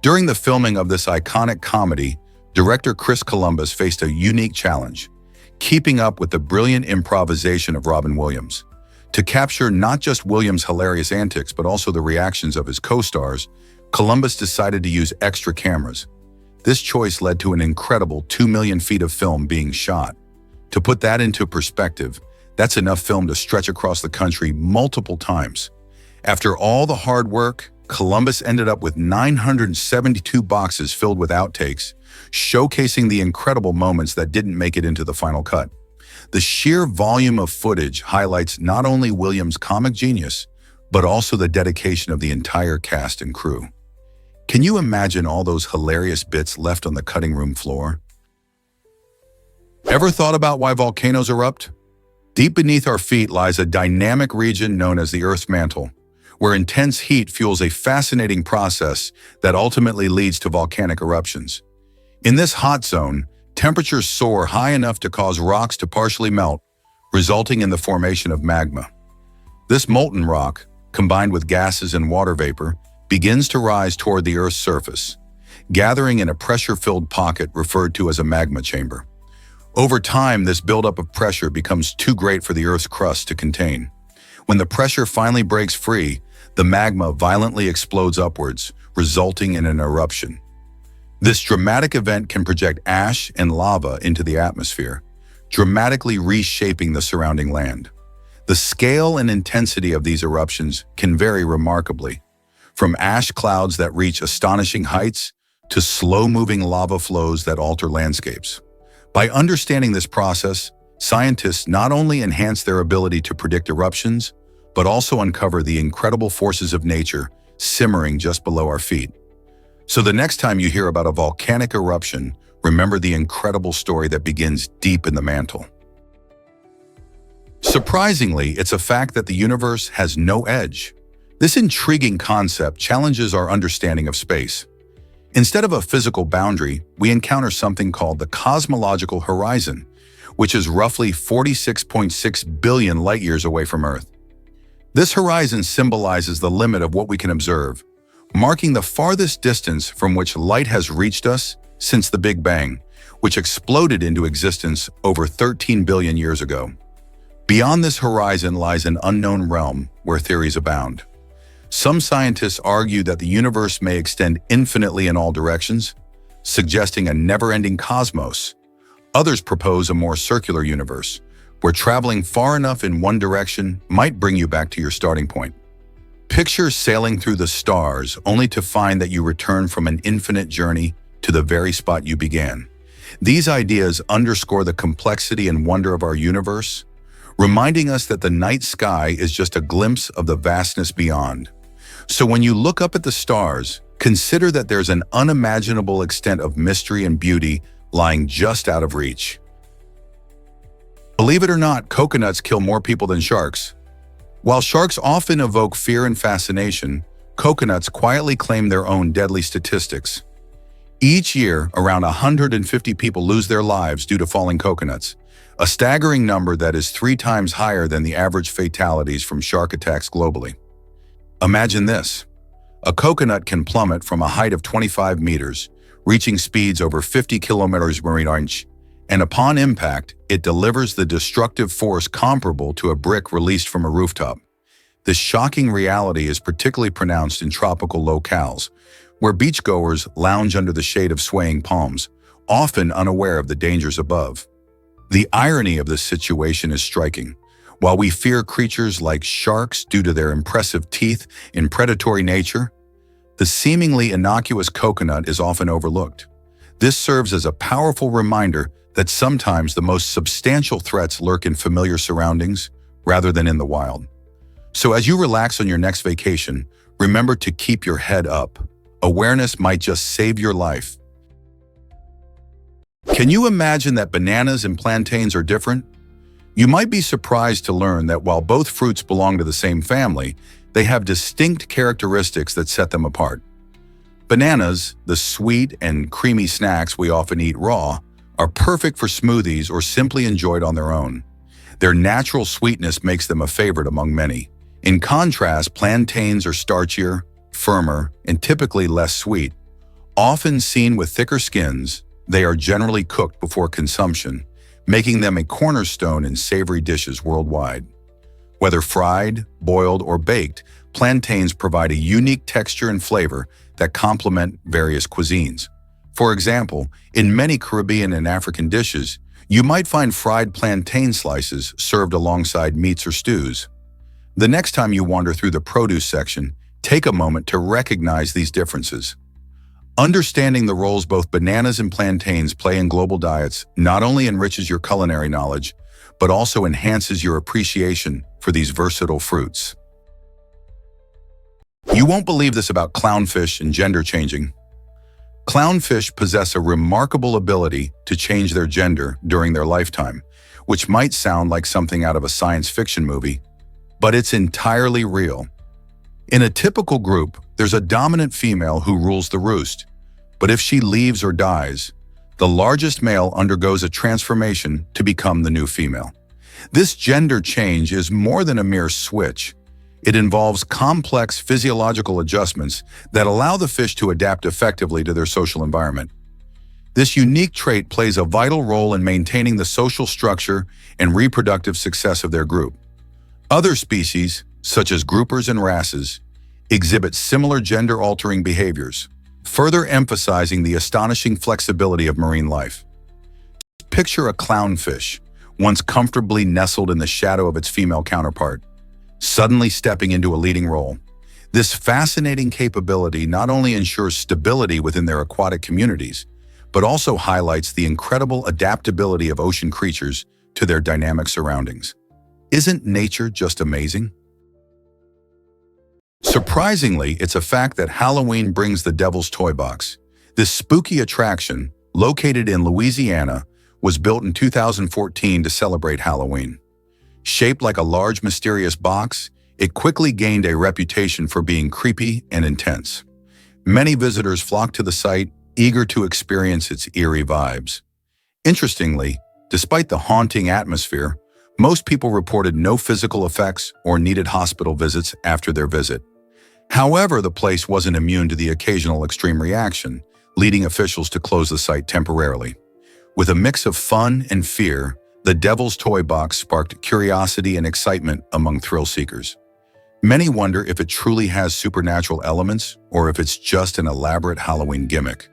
During the filming of this iconic comedy, director Chris Columbus faced a unique challenge, keeping up with the brilliant improvisation of Robin Williams. To capture not just Williams' hilarious antics, but also the reactions of his co-stars, Columbus decided to use extra cameras. This choice led to an incredible 2 million feet of film being shot. To put that into perspective, that's enough film to stretch across the country multiple times. After all the hard work, Columbus ended up with 972 boxes filled with outtakes, showcasing the incredible moments that didn't make it into the final cut. The sheer volume of footage highlights not only Williams' comic genius, but also the dedication of the entire cast and crew. Can you imagine all those hilarious bits left on the cutting room floor? Ever thought about why volcanoes erupt? Deep beneath our feet lies a dynamic region known as the Earth's mantle, where intense heat fuels a fascinating process that ultimately leads to volcanic eruptions. In this hot zone, temperatures soar high enough to cause rocks to partially melt, resulting in the formation of magma. This molten rock, combined with gases and water vapor, begins to rise toward the Earth's surface, gathering in a pressure-filled pocket referred to as a magma chamber. Over time, this buildup of pressure becomes too great for the Earth's crust to contain. When the pressure finally breaks free, the magma violently explodes upwards, resulting in an eruption. This dramatic event can project ash and lava into the atmosphere, dramatically reshaping the surrounding land. The scale and intensity of these eruptions can vary remarkably, from ash clouds that reach astonishing heights to slow-moving lava flows that alter landscapes. By understanding this process, scientists not only enhance their ability to predict eruptions, but also uncover the incredible forces of nature simmering just below our feet. So the next time you hear about a volcanic eruption, remember the incredible story that begins deep in the mantle. Surprisingly, it's a fact that the universe has no edge. This intriguing concept challenges our understanding of space. Instead of a physical boundary, we encounter something called the cosmological horizon, which is roughly 46.6 billion light-years away from Earth. This horizon symbolizes the limit of what we can observe, marking the farthest distance from which light has reached us since the Big Bang, which exploded into existence over 13 billion years ago. Beyond this horizon lies an unknown realm where theories abound. Some scientists argue that the universe may extend infinitely in all directions, suggesting a never-ending cosmos. Others propose a more circular universe, where traveling far enough in one direction might bring you back to your starting point. Picture sailing through the stars only to find that you return from an infinite journey to the very spot you began. These ideas underscore the complexity and wonder of our universe, reminding us that the night sky is just a glimpse of the vastness beyond. So when you look up at the stars, consider that there's an unimaginable extent of mystery and beauty lying just out of reach. Believe it or not, coconuts kill more people than sharks. While sharks often evoke fear and fascination, coconuts quietly claim their own deadly statistics. Each year, around 150 people lose their lives due to falling coconuts, a staggering number that is 3 times higher than the average fatalities from shark attacks globally. Imagine this. A coconut can plummet from a height of 25 meters, reaching speeds over 50 kilometers per inch, and upon impact, it delivers the destructive force comparable to a brick released from a rooftop. This shocking reality is particularly pronounced in tropical locales, where beachgoers lounge under the shade of swaying palms, often unaware of the dangers above. The irony of this situation is striking. While we fear creatures like sharks due to their impressive teeth and predatory nature, the seemingly innocuous coconut is often overlooked. This serves as a powerful reminder that sometimes the most substantial threats lurk in familiar surroundings rather than in the wild. So as you relax on your next vacation, remember to keep your head up. Awareness might just save your life. Can you imagine that bananas and plantains are different? You might be surprised to learn that while both fruits belong to the same family, they have distinct characteristics that set them apart. Bananas, the sweet and creamy snacks we often eat raw, are perfect for smoothies or simply enjoyed on their own. Their natural sweetness makes them a favorite among many. In contrast, plantains are starchier, firmer, and typically less sweet. Often seen with thicker skins, they are generally cooked before consumption, making them a cornerstone in savory dishes worldwide. Whether fried, boiled, or baked, plantains provide a unique texture and flavor that complement various cuisines. For example, in many Caribbean and African dishes, you might find fried plantain slices served alongside meats or stews. The next time you wander through the produce section, take a moment to recognize these differences. Understanding the roles both bananas and plantains play in global diets not only enriches your culinary knowledge, but also enhances your appreciation for these versatile fruits. You won't believe this about clownfish and gender changing. Clownfish possess a remarkable ability to change their gender during their lifetime, which might sound like something out of a science fiction movie, but it's entirely real. In a typical group, there's a dominant female who rules the roost, but if she leaves or dies, the largest male undergoes a transformation to become the new female. This gender change is more than a mere switch. It involves complex physiological adjustments that allow the fish to adapt effectively to their social environment. This unique trait plays a vital role in maintaining the social structure and reproductive success of their group. Other species, such as groupers and wrasses, exhibit similar gender-altering behaviors, further emphasizing the astonishing flexibility of marine life. Picture a clownfish, once comfortably nestled in the shadow of its female counterpart, suddenly stepping into a leading role. This fascinating capability not only ensures stability within their aquatic communities, but also highlights the incredible adaptability of ocean creatures to their dynamic surroundings. Isn't nature just amazing? Surprisingly, it's a fact that Halloween brings the Devil's Toy Box. This spooky attraction, located in Louisiana, was built in 2014 to celebrate Halloween. Shaped like a large mysterious box, it quickly gained a reputation for being creepy and intense. Many visitors flocked to the site, eager to experience its eerie vibes. Interestingly, despite the haunting atmosphere, most people reported no physical effects or needed hospital visits after their visit. However, the place wasn't immune to the occasional extreme reaction, leading officials to close the site temporarily. With a mix of fun and fear, the Devil's Toy Box sparked curiosity and excitement among thrill seekers. Many wonder if it truly has supernatural elements or if it's just an elaborate Halloween gimmick.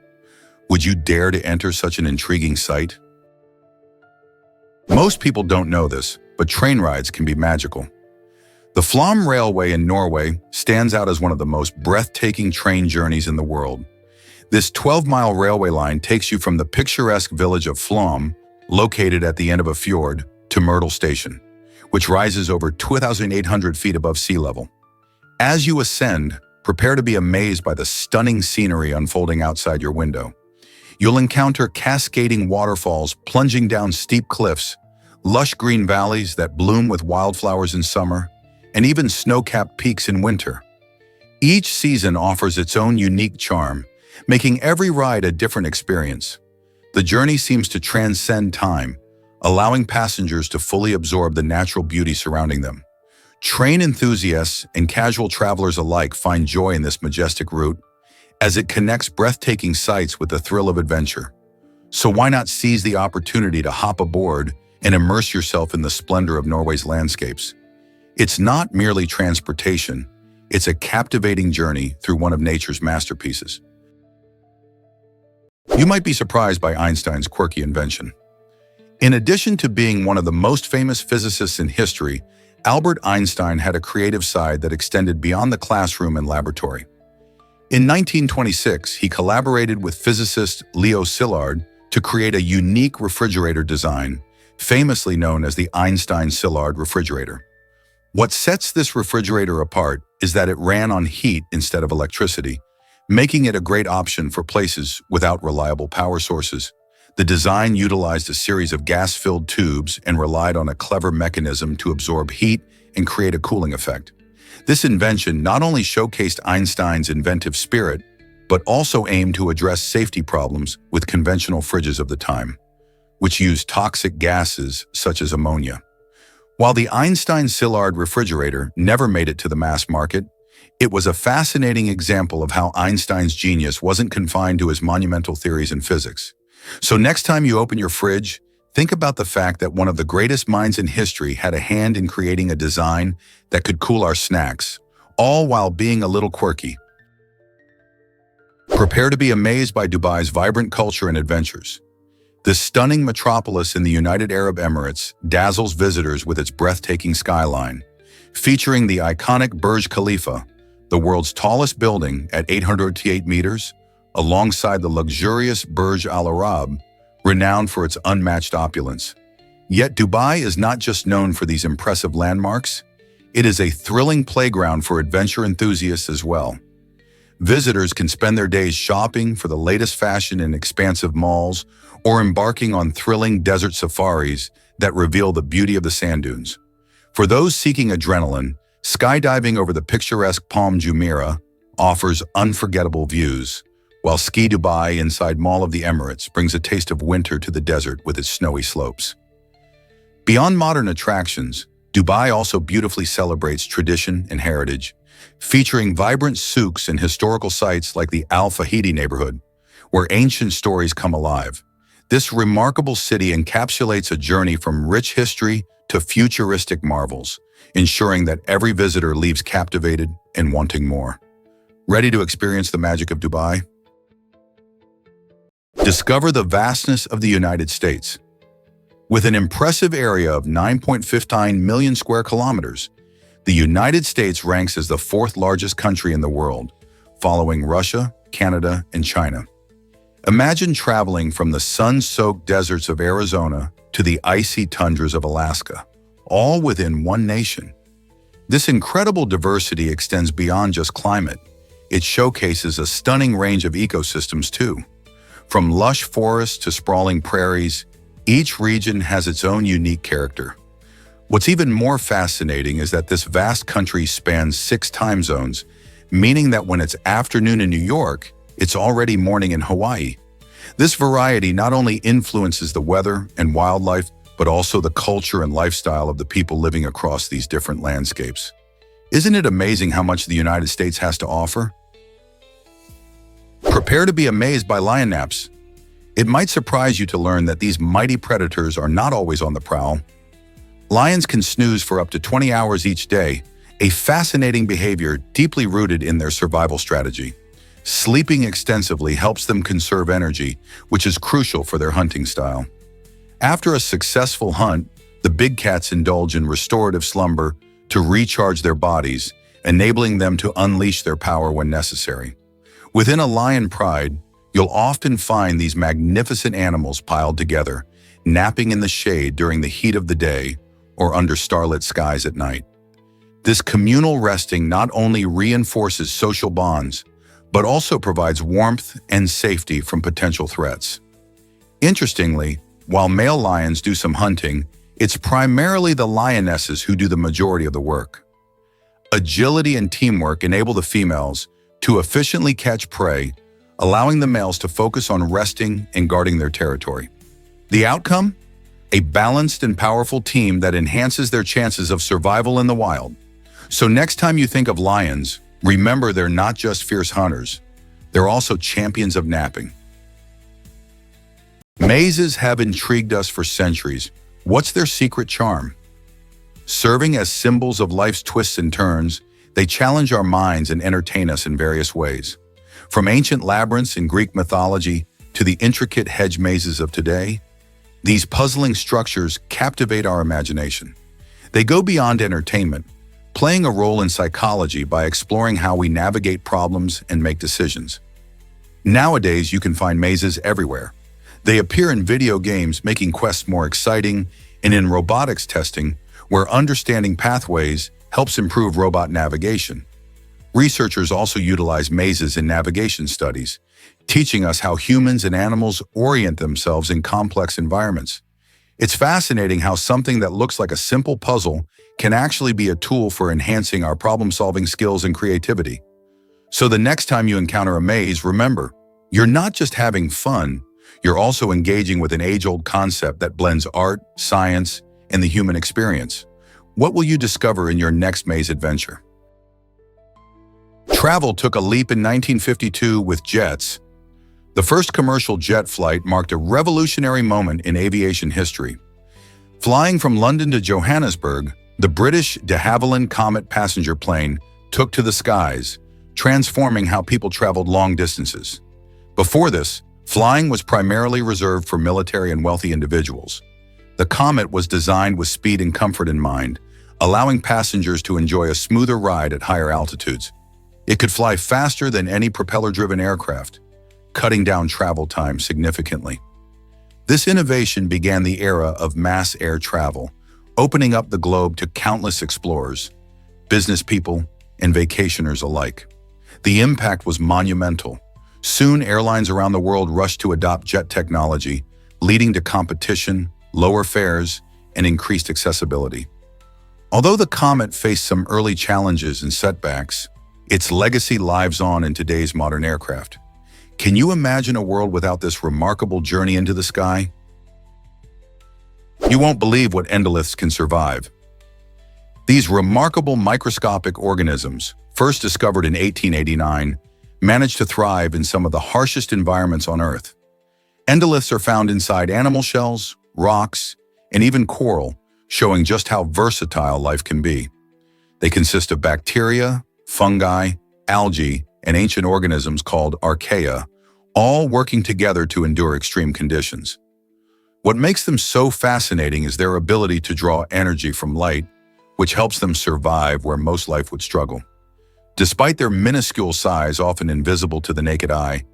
Would you dare to enter such an intriguing site? Most people don't know this, but train rides can be magical. The Flåm Railway in Norway stands out as one of the most breathtaking train journeys in the world. This 12-mile railway line takes you from the picturesque village of Flåm, located at the end of a fjord, to Myrtle Station, which rises over 2,800 feet above sea level. As you ascend, prepare to be amazed by the stunning scenery unfolding outside your window. You'll encounter cascading waterfalls plunging down steep cliffs, lush green valleys that bloom with wildflowers in summer, and even snow-capped peaks in winter. Each season offers its own unique charm, making every ride a different experience. The journey seems to transcend time, allowing passengers to fully absorb the natural beauty surrounding them. Train enthusiasts and casual travelers alike find joy in this majestic route, as it connects breathtaking sights with the thrill of adventure. So why not seize the opportunity to hop aboard and immerse yourself in the splendor of Norway's landscapes? It's not merely transportation, it's a captivating journey through one of nature's masterpieces. You might be surprised by Einstein's quirky invention. In addition to being one of the most famous physicists in history, Albert Einstein had a creative side that extended beyond the classroom and laboratory. In 1926, he collaborated with physicist Leo Szilard to create a unique refrigerator design, famously known as the Einstein-Szilard refrigerator. What sets this refrigerator apart is that it ran on heat instead of electricity, making it a great option for places without reliable power sources. The design utilized a series of gas-filled tubes and relied on a clever mechanism to absorb heat and create a cooling effect. This invention not only showcased Einstein's inventive spirit, but also aimed to address safety problems with conventional fridges of the time, which used toxic gases such as ammonia. While the Einstein-Szilard refrigerator never made it to the mass market, it was a fascinating example of how Einstein's genius wasn't confined to his monumental theories in physics. So next time you open your fridge, think about the fact that one of the greatest minds in history had a hand in creating a design that could cool our snacks, all while being a little quirky. Prepare to be amazed by Dubai's vibrant culture and adventures. This stunning metropolis in the United Arab Emirates dazzles visitors with its breathtaking skyline, featuring the iconic Burj Khalifa, the world's tallest building at 888 meters, alongside the luxurious Burj Al Arab, renowned for its unmatched opulence. Yet Dubai is not just known for these impressive landmarks, it is a thrilling playground for adventure enthusiasts as well. Visitors can spend their days shopping for the latest fashion in expansive malls or embarking on thrilling desert safaris that reveal the beauty of the sand dunes. For those seeking adrenaline, skydiving over the picturesque Palm Jumeirah offers unforgettable views, while Ski Dubai inside Mall of the Emirates brings a taste of winter to the desert with its snowy slopes. Beyond modern attractions, Dubai also beautifully celebrates tradition and heritage, featuring vibrant souks and historical sites like the Al Fahidi neighborhood, where ancient stories come alive. This remarkable city encapsulates a journey from rich history to futuristic marvels, ensuring that every visitor leaves captivated and wanting more. Ready to experience the magic of Dubai? Discover the vastness of the United States. With an impressive area of 9.59 million square kilometers, the United States ranks as the fourth largest country in the world, following Russia, Canada, and China. Imagine traveling from the sun-soaked deserts of Arizona to the icy tundras of Alaska, all within one nation. This incredible diversity extends beyond just climate. It showcases a stunning range of ecosystems too. From lush forests to sprawling prairies, each region has its own unique character. What's even more fascinating is that this vast country spans 6 time zones, meaning that when it's afternoon in New York, it's already morning in Hawaii. This variety not only influences the weather and wildlife, but also the culture and lifestyle of the people living across these different landscapes. Isn't it amazing how much the United States has to offer? Prepare to be amazed by lion naps. It might surprise you to learn that these mighty predators are not always on the prowl. Lions can snooze for up to 20 hours each day, a fascinating behavior deeply rooted in their survival strategy. Sleeping extensively helps them conserve energy, which is crucial for their hunting style. After a successful hunt, the big cats indulge in restorative slumber to recharge their bodies, enabling them to unleash their power when necessary. Within a lion pride, you'll often find these magnificent animals piled together, napping in the shade during the heat of the day or under starlit skies at night. This communal resting not only reinforces social bonds, but also provides warmth and safety from potential threats. Interestingly, while male lions do some hunting, it's primarily the lionesses who do the majority of the work. Agility and teamwork enable the females to efficiently catch prey, allowing the males to focus on resting and guarding their territory. The outcome? A balanced and powerful team that enhances their chances of survival in the wild. So next time you think of lions, remember they're not just fierce hunters, they're also champions of napping. Mazes have intrigued us for centuries. What's their secret charm? Serving as symbols of life's twists and turns, they challenge our minds and entertain us in various ways. From ancient labyrinths in Greek mythology to the intricate hedge mazes of today, these puzzling structures captivate our imagination. They go beyond entertainment, playing a role in psychology by exploring how we navigate problems and make decisions. Nowadays, you can find mazes everywhere. They appear in video games, making quests more exciting, and in robotics testing, where understanding pathways helps improve robot navigation. Researchers also utilize mazes in navigation studies, teaching us how humans and animals orient themselves in complex environments. It's fascinating how something that looks like a simple puzzle can actually be a tool for enhancing our problem-solving skills and creativity. So the next time you encounter a maze, remember, you're not just having fun, you're also engaging with an age-old concept that blends art, science, and the human experience. What will you discover in your next maze adventure? Travel took a leap in 1952 with jets. The first commercial jet flight marked a revolutionary moment in aviation history. Flying from London to Johannesburg, the British de Havilland Comet passenger plane took to the skies, transforming how people traveled long distances. Before this, flying was primarily reserved for military and wealthy individuals. The Comet was designed with speed and comfort in mind, allowing passengers to enjoy a smoother ride at higher altitudes. It could fly faster than any propeller-driven aircraft, cutting down travel time significantly. This innovation began the era of mass air travel, opening up the globe to countless explorers, business people, and vacationers alike. The impact was monumental. Soon, airlines around the world rushed to adopt jet technology, leading to competition, lower fares, and increased accessibility. Although the Comet faced some early challenges and setbacks, its legacy lives on in today's modern aircraft. Can you imagine a world without this remarkable journey into the sky? You won't believe what endoliths can survive. These remarkable microscopic organisms, first discovered in 1889, manage to thrive in some of the harshest environments on Earth. Endoliths are found inside animal shells, rocks, and even coral, showing just how versatile life can be. They consist of bacteria, fungi, algae, and ancient organisms called archaea, all working together to endure extreme conditions. What makes them so fascinating is their ability to draw energy from light, which helps them survive where most life would struggle. Despite their minuscule size, often invisible to the naked eye,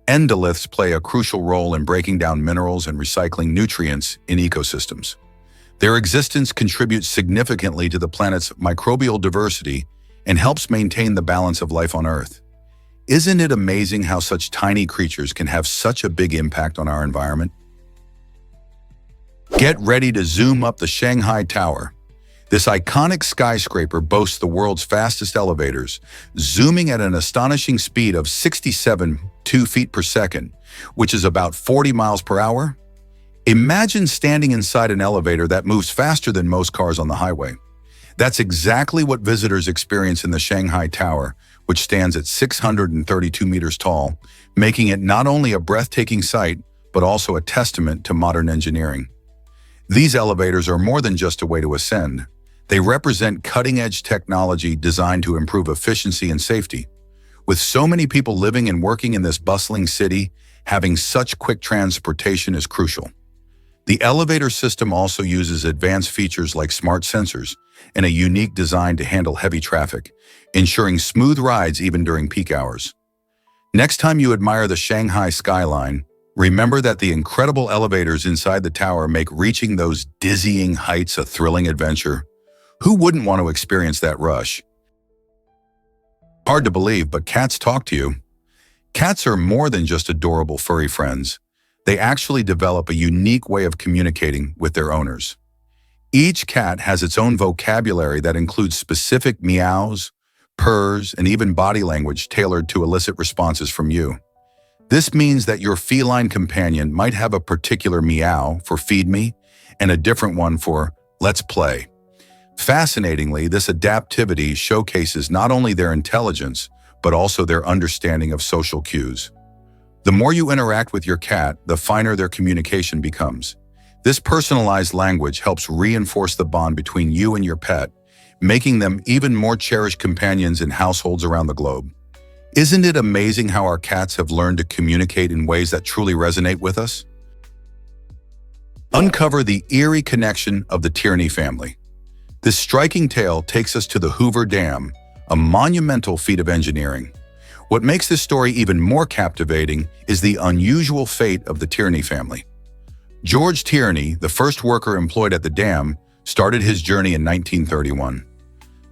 endoliths play a crucial role in breaking down minerals and recycling nutrients in ecosystems. Their existence contributes significantly to the planet's microbial diversity and helps maintain the balance of life on Earth. Isn't it amazing how such tiny creatures can have such a big impact on our environment? Get ready to zoom up the Shanghai Tower. This iconic skyscraper boasts the world's fastest elevators, zooming at an astonishing speed of 67.2 feet per second, which is about 40 miles per hour. Imagine standing inside an elevator that moves faster than most cars on the highway. That's exactly what visitors experience in the Shanghai Tower, which stands at 632 meters tall, making it not only a breathtaking sight, but also a testament to modern engineering. These elevators are more than just a way to ascend. They represent cutting-edge technology designed to improve efficiency and safety. With so many people living and working in this bustling city, having such quick transportation is crucial. The elevator system also uses advanced features like smart sensors and a unique design to handle heavy traffic, ensuring smooth rides even during peak hours. Next time you admire the Shanghai skyline, remember that the incredible elevators inside the tower make reaching those dizzying heights a thrilling adventure. Who wouldn't want to experience that rush? Hard to believe, but cats talk to you. Cats are more than just adorable furry friends. They actually develop a unique way of communicating with their owners. Each cat has its own vocabulary that includes specific meows, purrs, and even body language tailored to elicit responses from you. This means that your feline companion might have a particular meow for feed me and a different one for let's play. Fascinatingly, this adaptivity showcases not only their intelligence, but also their understanding of social cues. The more you interact with your cat, the finer their communication becomes. This personalized language helps reinforce the bond between you and your pet, making them even more cherished companions in households around the globe. Isn't it amazing how our cats have learned to communicate in ways that truly resonate with us? Uncover the eerie connection of the Tierney family. This striking tale takes us to the Hoover Dam, a monumental feat of engineering. What makes this story even more captivating is the unusual fate of the Tierney family. George Tierney, the first worker employed at the dam, started his journey in 1931.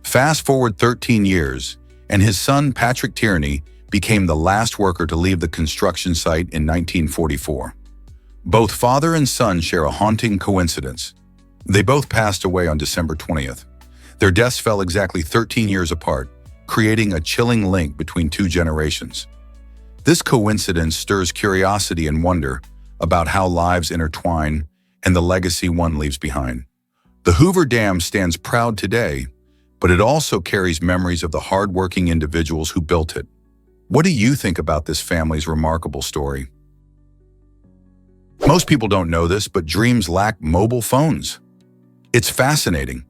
Fast forward 13 years, and his son Patrick Tierney became the last worker to leave the construction site in 1944. Both father and son share a haunting coincidence. They both passed away on December 20th. Their deaths fell exactly 13 years apart, creating a chilling link between two generations. This coincidence stirs curiosity and wonder about how lives intertwine and the legacy one leaves behind. The Hoover Dam stands proud today, but it also carries memories of the hard-working individuals who built it. What do you think about this family's remarkable story? Most people don't know this, but dreams lack mobile phones. It's fascinating.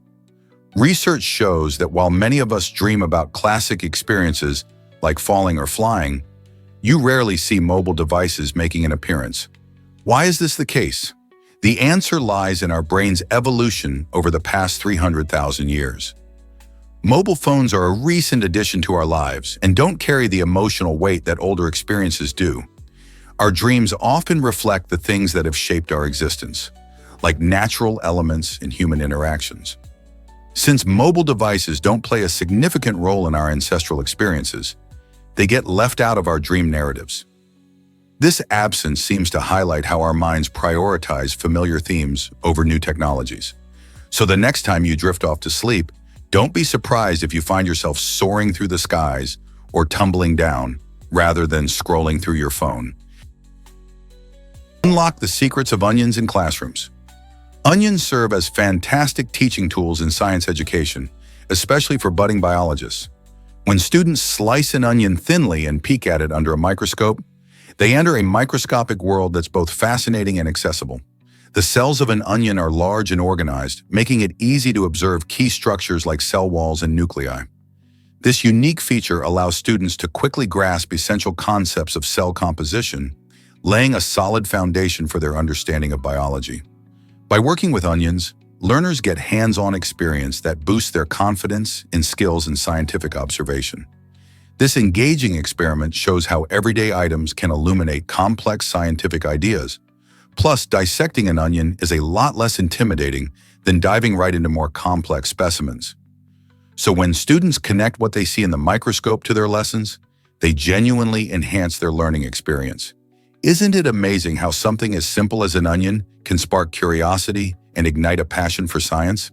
Research shows that while many of us dream about classic experiences like falling or flying, you rarely see mobile devices making an appearance. Why is this the case? The answer lies in our brain's evolution over the past 300,000 years. Mobile phones are a recent addition to our lives and don't carry the emotional weight that older experiences do. Our dreams often reflect the things that have shaped our existence, like natural elements in human interactions. Since mobile devices don't play a significant role in our ancestral experiences, they get left out of our dream narratives. This absence seems to highlight how our minds prioritize familiar themes over new technologies. So the next time you drift off to sleep, don't be surprised if you find yourself soaring through the skies or tumbling down rather than scrolling through your phone. Unlock the secrets of onions in classrooms. Onions serve as fantastic teaching tools in science education, especially for budding biologists. When students slice an onion thinly and peek at it under a microscope, they enter a microscopic world that's both fascinating and accessible. The cells of an onion are large and organized, making it easy to observe key structures like cell walls and nuclei. This unique feature allows students to quickly grasp essential concepts of cell composition, laying a solid foundation for their understanding of biology. By working with onions, learners get hands-on experience that boosts their confidence in skills in scientific observation. This engaging experiment shows how everyday items can illuminate complex scientific ideas. Plus, dissecting an onion is a lot less intimidating than diving right into more complex specimens. So when students connect what they see in the microscope to their lessons, they genuinely enhance their learning experience. Isn't it amazing how something as simple as an onion can spark curiosity and ignite a passion for science?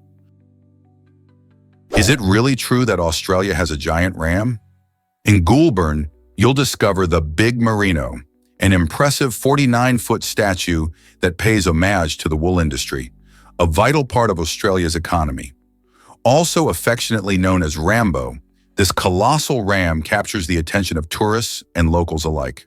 Is it really true that Australia has a giant ram? In Goulburn, you'll discover the Big Merino, an impressive 49-foot statue that pays homage to the wool industry, a vital part of Australia's economy. Also affectionately known as Rambo, this colossal ram captures the attention of tourists and locals alike.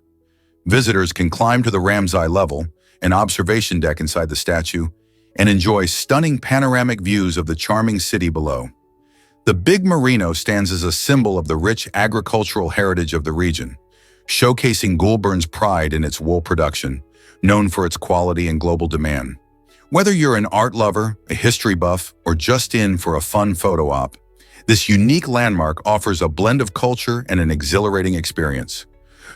Visitors can climb to the ram's eye level, an observation deck inside the statue, and enjoy stunning panoramic views of the charming city below. The Big Merino stands as a symbol of the rich agricultural heritage of the region, showcasing Goulburn's pride in its wool production, known for its quality and global demand. Whether you're an art lover, a history buff, or just in for a fun photo op, this unique landmark offers a blend of culture and an exhilarating experience.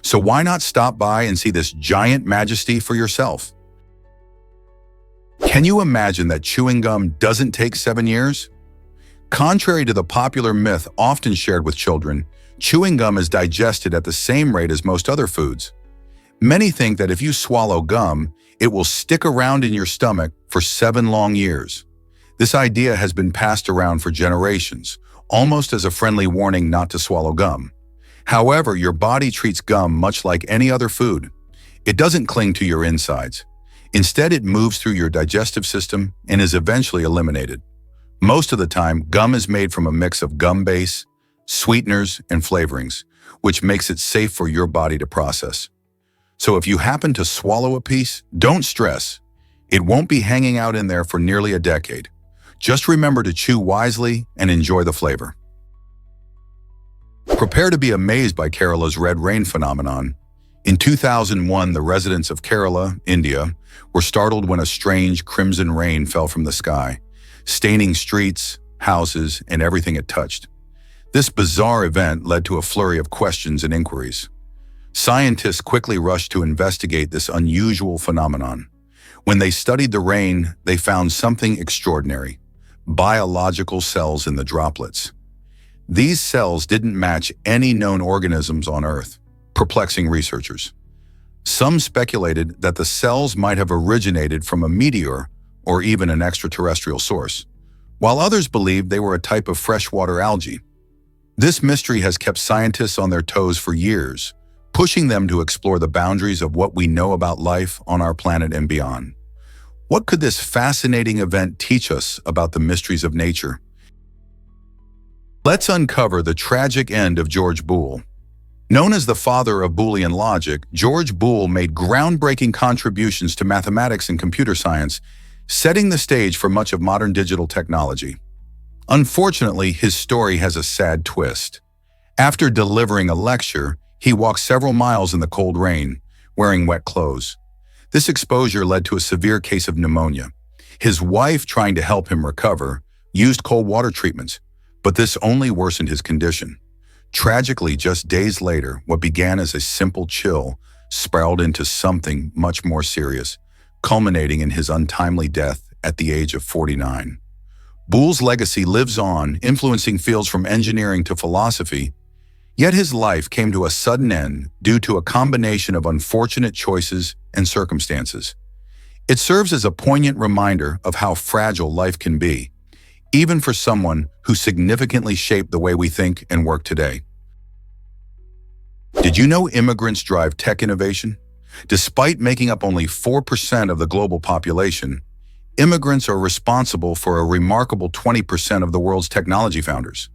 So why not stop by and see this giant majesty for yourself? Can you imagine that chewing gum doesn't take 7 years? Contrary to the popular myth often shared with children, chewing gum is digested at the same rate as most other foods. Many think that if you swallow gum, it will stick around in your stomach for 7 long years. This idea has been passed around for generations, almost as a friendly warning not to swallow gum. However, your body treats gum much like any other food. It doesn't cling to your insides. Instead, it moves through your digestive system and is eventually eliminated. Most of the time, gum is made from a mix of gum base, sweeteners, and flavorings, which makes it safe for your body to process. So if you happen to swallow a piece, don't stress. It won't be hanging out in there for nearly a decade. Just remember to chew wisely and enjoy the flavor. Prepare to be amazed by Kerala's red rain phenomenon. In 2001, the residents of Kerala, India, were startled when a strange crimson rain fell from the sky, staining streets, houses, and everything it touched. This bizarre event led to a flurry of questions and inquiries. Scientists quickly rushed to investigate this unusual phenomenon. When they studied the rain, they found something extraordinary: biological cells in the droplets. These cells didn't match any known organisms on Earth, perplexing researchers. Some speculated that the cells might have originated from a meteor or even an extraterrestrial source, while others believed they were a type of freshwater algae. This mystery has kept scientists on their toes for years, pushing them to explore the boundaries of what we know about life on our planet and beyond. What could this fascinating event teach us about the mysteries of nature? Let's uncover the tragic end of George Boole. Known as the father of Boolean logic, George Boole made groundbreaking contributions to mathematics and computer science, setting the stage for much of modern digital technology. Unfortunately, his story has a sad twist. After delivering a lecture, he walked several miles in the cold rain, wearing wet clothes. This exposure led to a severe case of pneumonia. His wife, trying to help him recover, used cold water treatments, but this only worsened his condition. Tragically, just days later, what began as a simple chill spiraled into something much more serious, culminating in his untimely death at the age of 49. Boole's legacy lives on, influencing fields from engineering to philosophy, yet his life came to a sudden end due to a combination of unfortunate choices and circumstances. It serves as a poignant reminder of how fragile life can be, even for someone who significantly shaped the way we think and work today. Did you know immigrants drive tech innovation? Despite making up only 4% of the global population, immigrants are responsible for a remarkable 20% of the world's technology founders.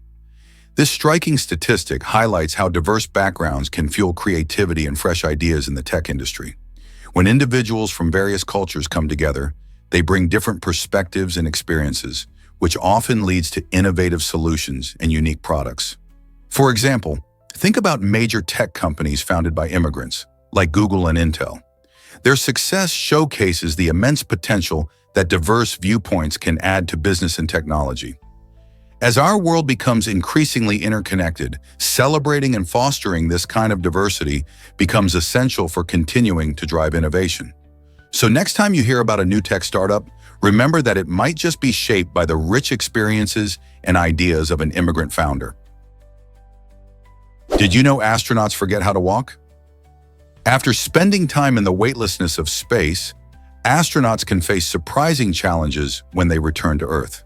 This striking statistic highlights how diverse backgrounds can fuel creativity and fresh ideas in the tech industry. When individuals from various cultures come together, they bring different perspectives and experiences, which often leads to innovative solutions and unique products. For example, think about major tech companies founded by immigrants, like Google and Intel. Their success showcases the immense potential that diverse viewpoints can add to business and technology. As our world becomes increasingly interconnected, celebrating and fostering this kind of diversity becomes essential for continuing to drive innovation. So next time you hear about a new tech startup, Remember that it might just be shaped by the rich experiences and ideas of an immigrant founder. Did you know astronauts forget how to walk? After spending time in the weightlessness of space, astronauts can face surprising challenges when they return to Earth.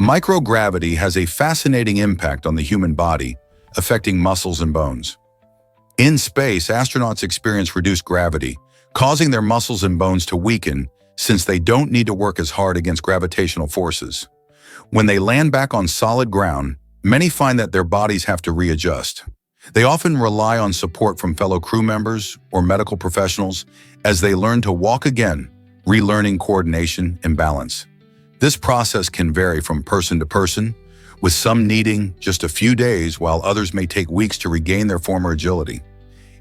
Microgravity has a fascinating impact on the human body, affecting muscles and bones. In space, astronauts experience reduced gravity, causing their muscles and bones to weaken since they don't need to work as hard against gravitational forces. When they land back on solid ground, many find that their bodies have to readjust. They often rely on support from fellow crew members or medical professionals as they learn to walk again, relearning coordination and balance. This process can vary from person to person, with some needing just a few days while others may take weeks to regain their former agility.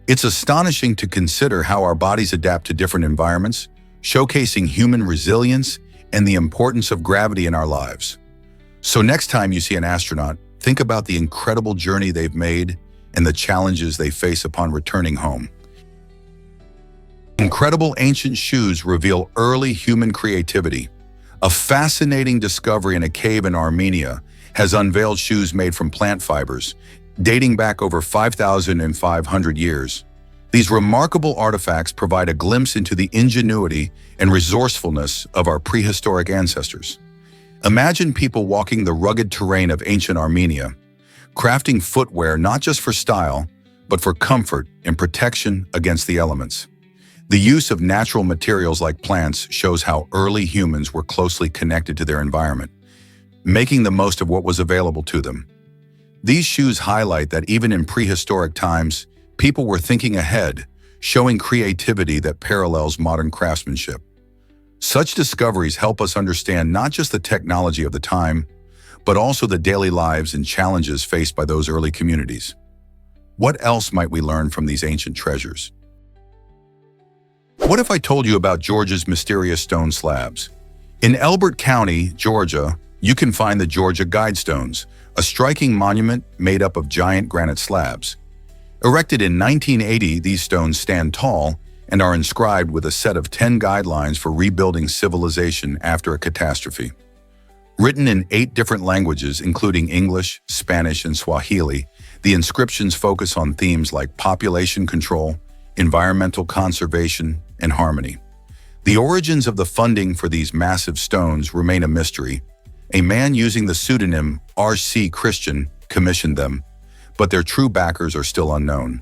It's astonishing to consider how our bodies adapt to different environments, showcasing human resilience and the importance of gravity in our lives. So next time you see an astronaut, think about the incredible journey they've made and the challenges they face upon returning home. Incredible ancient shoes reveal early human creativity. A fascinating discovery in a cave in Armenia has unveiled shoes made from plant fibers, dating back over 5,500 years. These remarkable artifacts provide a glimpse into the ingenuity and resourcefulness of our prehistoric ancestors. Imagine people walking the rugged terrain of ancient Armenia, crafting footwear not just for style, but for comfort and protection against the elements. The use of natural materials like plants shows how early humans were closely connected to their environment, making the most of what was available to them. These shoes highlight that even in prehistoric times, people were thinking ahead, showing creativity that parallels modern craftsmanship. Such discoveries help us understand not just the technology of the time, but also the daily lives and challenges faced by those early communities. What else might we learn from these ancient treasures? What if I told you about Georgia's mysterious stone slabs? In Elbert County, Georgia, you can find the Georgia Guidestones, a striking monument made up of giant granite slabs. Erected in 1980, these stones stand tall and are inscribed with a set of 10 guidelines for rebuilding civilization after a catastrophe. Written in 8 different languages, including English, Spanish, and Swahili, the inscriptions focus on themes like population control, environmental conservation, and harmony. The origins of the funding for these massive stones remain a mystery. A man using the pseudonym R.C. Christian commissioned them, but their true backers are still unknown.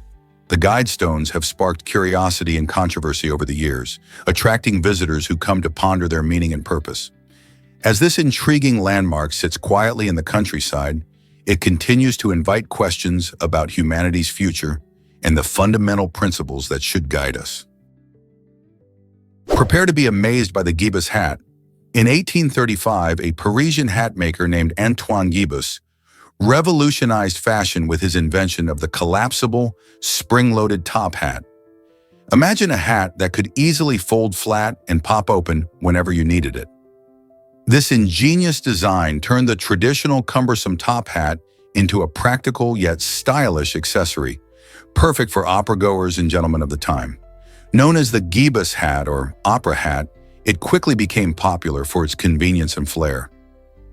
The Guidestones have sparked curiosity and controversy over the years, attracting visitors who come to ponder their meaning and purpose. As this intriguing landmark sits quietly in the countryside, it continues to invite questions about humanity's future and the fundamental principles that should guide us. Prepare to be amazed by the Gibus hat. In 1835, a Parisian hat maker named Antoine Gibus revolutionized fashion with his invention of the collapsible, spring-loaded top hat. Imagine a hat that could easily fold flat and pop open whenever you needed it. This ingenious design turned the traditional cumbersome top hat into a practical yet stylish accessory, perfect for opera-goers and gentlemen of the time. Known as the Gibus hat or opera hat, it quickly became popular for its convenience and flair.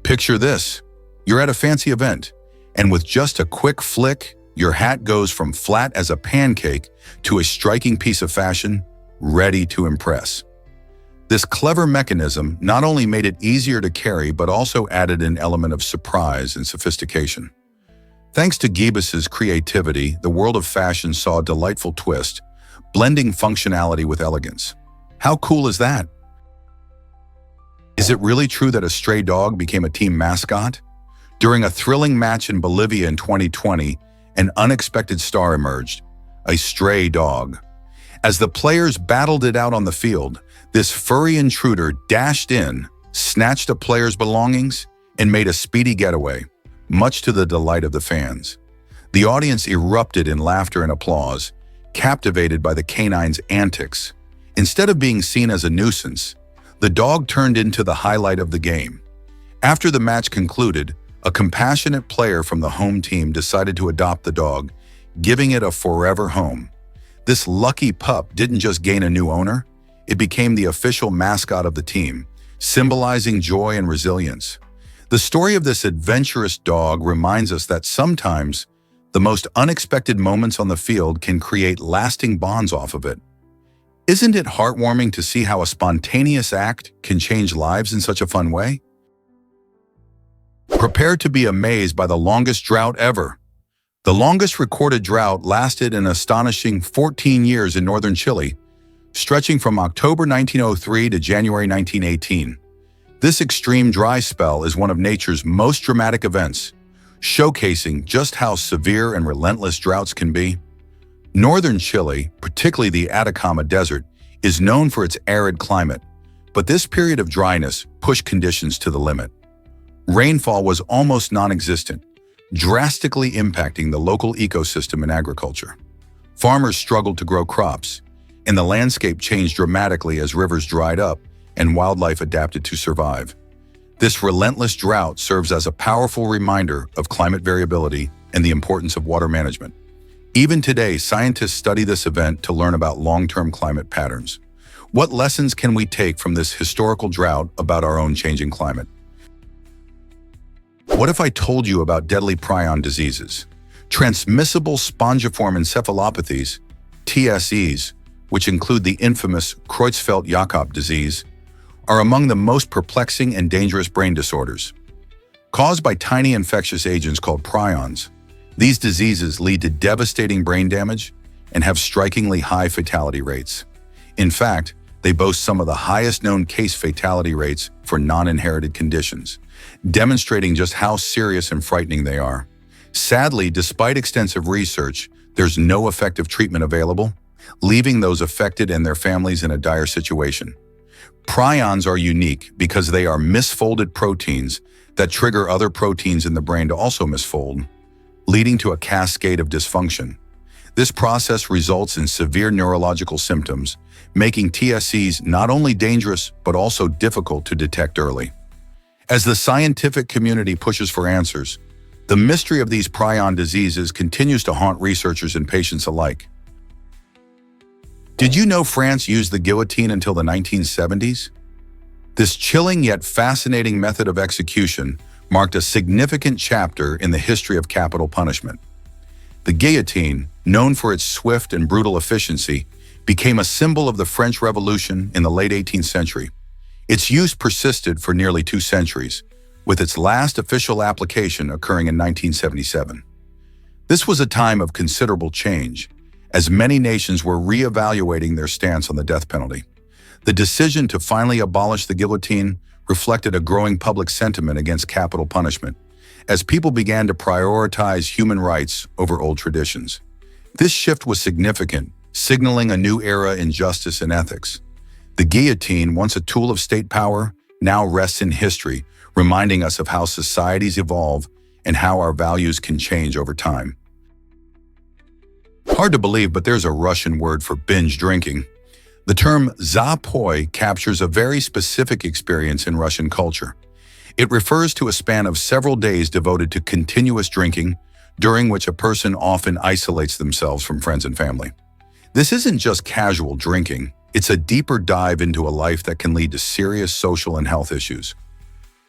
Picture this: you're at a fancy event, and with just a quick flick, your hat goes from flat as a pancake to a striking piece of fashion, ready to impress. This clever mechanism not only made it easier to carry, but also added an element of surprise and sophistication. Thanks to Gibus's creativity, the world of fashion saw a delightful twist, blending functionality with elegance. How cool is that? Is it really true that a stray dog became a team mascot? During a thrilling match in Bolivia in 2020, an unexpected star emerged: a stray dog. As the players battled it out on the field, this furry intruder dashed in, snatched a player's belongings, and made a speedy getaway, much to the delight of the fans. The audience erupted in laughter and applause, captivated by the canine's antics. Instead of being seen as a nuisance, the dog turned into the highlight of the game. After the match concluded, a compassionate player from the home team decided to adopt the dog, giving it a forever home. This lucky pup didn't just gain a new owner, it became the official mascot of the team, symbolizing joy and resilience. The story of this adventurous dog reminds us that sometimes the most unexpected moments on the field can create lasting bonds off of it. Isn't it heartwarming to see how a spontaneous act can change lives in such a fun way? Prepare to be amazed by the longest drought ever. The longest recorded drought lasted an astonishing 14 years in northern Chile, stretching from October 1903 to January 1918. This extreme dry spell is one of nature's most dramatic events, showcasing just how severe and relentless droughts can be. Northern Chile, particularly the Atacama Desert, is known for its arid climate, but this period of dryness pushed conditions to the limit. Rainfall was almost non-existent, drastically impacting the local ecosystem and agriculture. Farmers struggled to grow crops, and the landscape changed dramatically as rivers dried up and wildlife adapted to survive. This relentless drought serves as a powerful reminder of climate variability and the importance of water management. Even today, scientists study this event to learn about long-term climate patterns. What lessons can we take from this historical drought about our own changing climate? What if I told you about deadly prion diseases? Transmissible spongiform encephalopathies, TSEs, which include the infamous Creutzfeldt-Jakob disease, are among the most perplexing and dangerous brain disorders. Caused by tiny infectious agents called prions, these diseases lead to devastating brain damage and have strikingly high fatality rates. In fact, they boast some of the highest known case fatality rates for non-inherited conditions, demonstrating just how serious and frightening they are. Sadly, despite extensive research, there's no effective treatment available, leaving those affected and their families in a dire situation. Prions are unique because they are misfolded proteins that trigger other proteins in the brain to also misfold, leading to a cascade of dysfunction. This process results in severe neurological symptoms, making TSEs not only dangerous but also difficult to detect early. As the scientific community pushes for answers, the mystery of these prion diseases continues to haunt researchers and patients alike. Did you know France used the guillotine until the 1970s? This chilling yet fascinating method of execution marked a significant chapter in the history of capital punishment. The guillotine, known for its swift and brutal efficiency, became a symbol of the French Revolution in the late 18th century. Its use persisted for nearly 2 centuries, with its last official application occurring in 1977. This was a time of considerable change, as many nations were re-evaluating their stance on the death penalty. The decision to finally abolish the guillotine reflected a growing public sentiment against capital punishment, as people began to prioritize human rights over old traditions. This shift was significant, signaling a new era in justice and ethics. The guillotine, once a tool of state power, now rests in history, reminding us of how societies evolve and how our values can change over time. Hard to believe, but there's a Russian word for binge drinking. The term zapoi captures a very specific experience in Russian culture. It refers to a span of several days devoted to continuous drinking, during which a person often isolates themselves from friends and family. This isn't just casual drinking, it's a deeper dive into a life that can lead to serious social and health issues.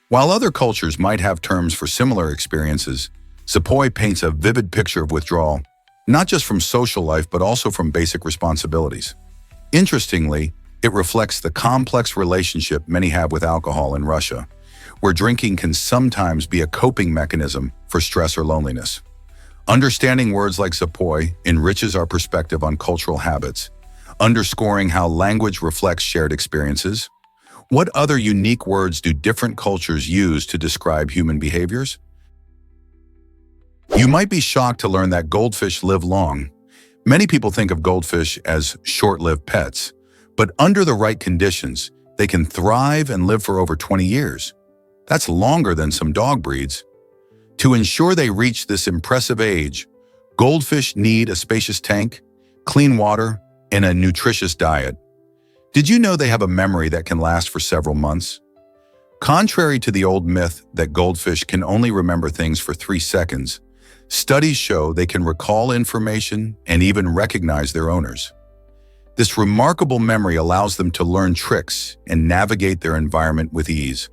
While other cultures might have terms for similar experiences, zapoi paints a vivid picture of withdrawal, not just from social life but also from basic responsibilities. Interestingly, it reflects the complex relationship many have with alcohol in Russia, where drinking can sometimes be a coping mechanism for stress or loneliness. Understanding words like zapoi enriches our perspective on cultural habits, underscoring how language reflects shared experiences. What other unique words do different cultures use to describe human behaviors? You might be shocked to learn that goldfish live long. Many people think of goldfish as short-lived pets, but under the right conditions, they can thrive and live for over 20 years. That's longer than some dog breeds. To ensure they reach this impressive age, goldfish need a spacious tank, clean water, and a nutritious diet. Did you know they have a memory that can last for several months? Contrary to the old myth that goldfish can only remember things for 3 seconds, studies show they can recall information and even recognize their owners. This remarkable memory allows them to learn tricks and navigate their environment with ease.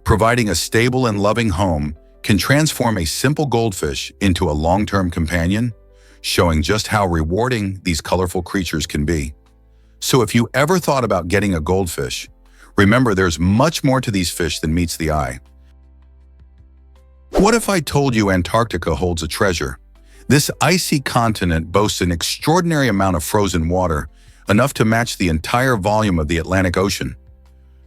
Providing a stable and loving home can transform a simple goldfish into a long-term companion, showing just how rewarding these colorful creatures can be. So if you ever thought about getting a goldfish, remember there's much more to these fish than meets the eye. What if I told you Antarctica holds a treasure? This icy continent boasts an extraordinary amount of frozen water, enough to match the entire volume of the Atlantic Ocean.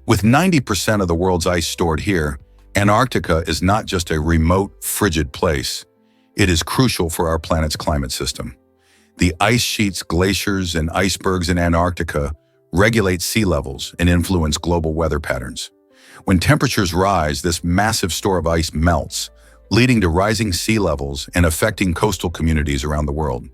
With 90% of the world's ice stored here, Antarctica is not just a remote, frigid place. It is crucial for our planet's climate system. The ice sheets, glaciers, and icebergs in Antarctica regulate sea levels and influence global weather patterns. When temperatures rise, this massive store of ice melts, leading to rising sea levels and affecting coastal communities around the world.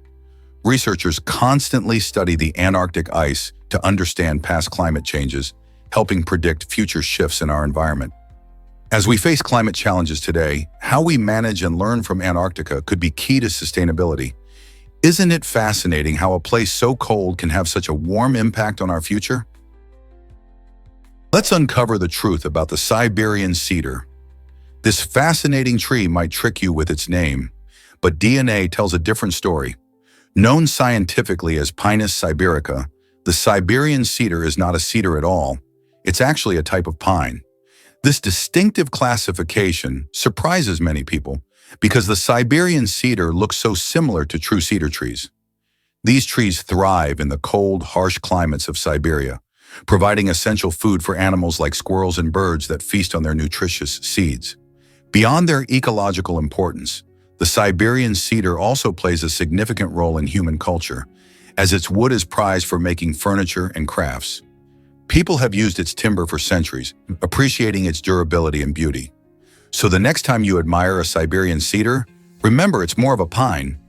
Researchers constantly study the Antarctic ice to understand past climate changes, helping predict future shifts in our environment. As we face climate challenges today, how we manage and learn from Antarctica could be key to sustainability. Isn't it fascinating how a place so cold can have such a warm impact on our future? Let's uncover the truth about the Siberian cedar. This fascinating tree might trick you with its name, but DNA tells a different story. Known scientifically as Pinus siberica, the Siberian cedar is not a cedar at all. It's actually a type of pine. This distinctive classification surprises many people because the Siberian cedar looks so similar to true cedar trees. These trees thrive in the cold, harsh climates of Siberia, providing essential food for animals like squirrels and birds that feast on their nutritious seeds. Beyond their ecological importance, the Siberian cedar also plays a significant role in human culture, as its wood is prized for making furniture and crafts. People have used its timber for centuries, appreciating its durability and beauty. So the next time you admire a Siberian cedar, remember it's more of a pine.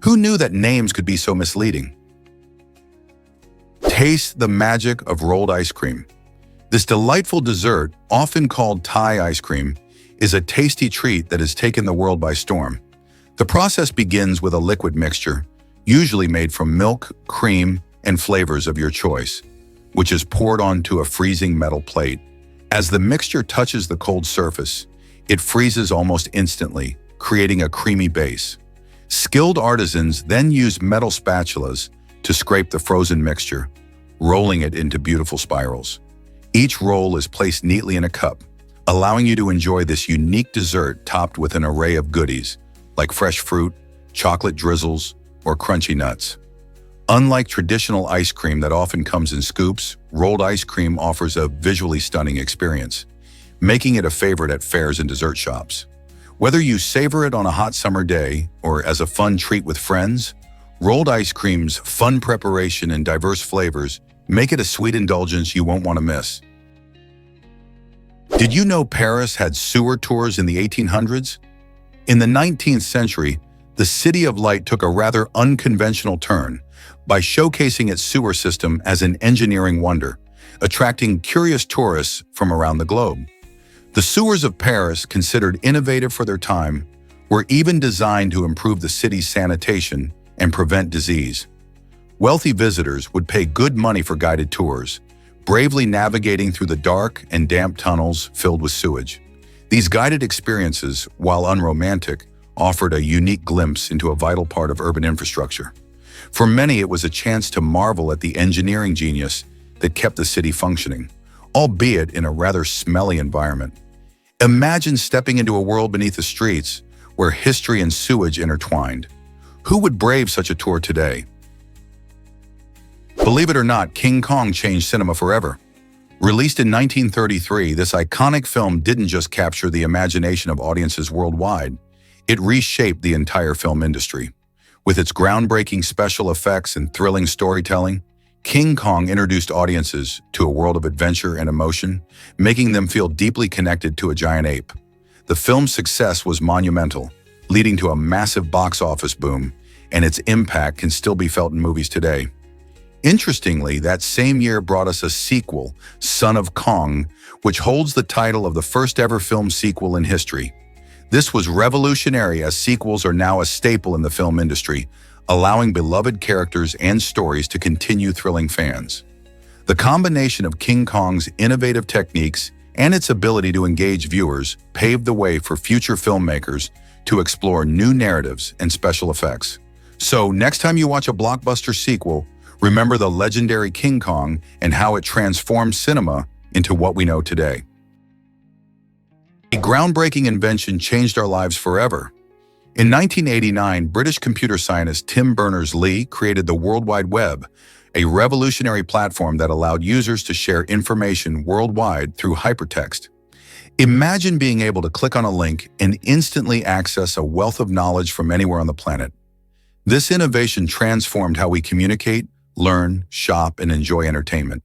Who knew that names could be so misleading? Taste the magic of rolled ice cream. This delightful dessert, often called Thai ice cream, is a tasty treat that has taken the world by storm. The process begins with a liquid mixture, usually made from milk, cream, and flavors of your choice, which is poured onto a freezing metal plate. As the mixture touches the cold surface, it freezes almost instantly, creating a creamy base. Skilled artisans then use metal spatulas to scrape the frozen mixture, rolling it into beautiful spirals. Each roll is placed neatly in a cup, allowing you to enjoy this unique dessert topped with an array of goodies, like fresh fruit, chocolate drizzles, or crunchy nuts. Unlike traditional ice cream that often comes in scoops, rolled ice cream offers a visually stunning experience, making it a favorite at fairs and dessert shops. Whether you savor it on a hot summer day or as a fun treat with friends, rolled ice cream's fun preparation and diverse flavors make it a sweet indulgence you won't want to miss. Did you know Paris had sewer tours in the 1800s? In the 19th century, the City of Light took a rather unconventional turn by showcasing its sewer system as an engineering wonder, attracting curious tourists from around the globe. The sewers of Paris, considered innovative for their time, were even designed to improve the city's sanitation and prevent disease. Wealthy visitors would pay good money for guided tours, bravely navigating through the dark and damp tunnels filled with sewage. These guided experiences, while unromantic, offered a unique glimpse into a vital part of urban infrastructure. For many, it was a chance to marvel at the engineering genius that kept the city functioning, albeit in a rather smelly environment. Imagine stepping into a world beneath the streets where history and sewage intertwined. Who would brave such a tour today? Believe it or not, King Kong changed cinema forever. Released in 1933, this iconic film didn't just capture the imagination of audiences worldwide, it reshaped the entire film industry. With its groundbreaking special effects and thrilling storytelling, King Kong introduced audiences to a world of adventure and emotion, making them feel deeply connected to a giant ape. The film's success was monumental, leading to a massive box office boom, and its impact can still be felt in movies today. Interestingly, that same year brought us a sequel, Son of Kong, which holds the title of the first ever film sequel in history. This was revolutionary, as sequels are now a staple in the film industry, allowing beloved characters and stories to continue thrilling fans. The combination of King Kong's innovative techniques and its ability to engage viewers paved the way for future filmmakers to explore new narratives and special effects. So, next time you watch a blockbuster sequel, remember the legendary King Kong and how it transformed cinema into what we know today. A groundbreaking invention changed our lives forever. In 1989, British computer scientist Tim Berners-Lee created the World Wide Web, a revolutionary platform that allowed users to share information worldwide through hypertext. Imagine being able to click on a link and instantly access a wealth of knowledge from anywhere on the planet. This innovation transformed how we communicate, learn, shop, and enjoy entertainment.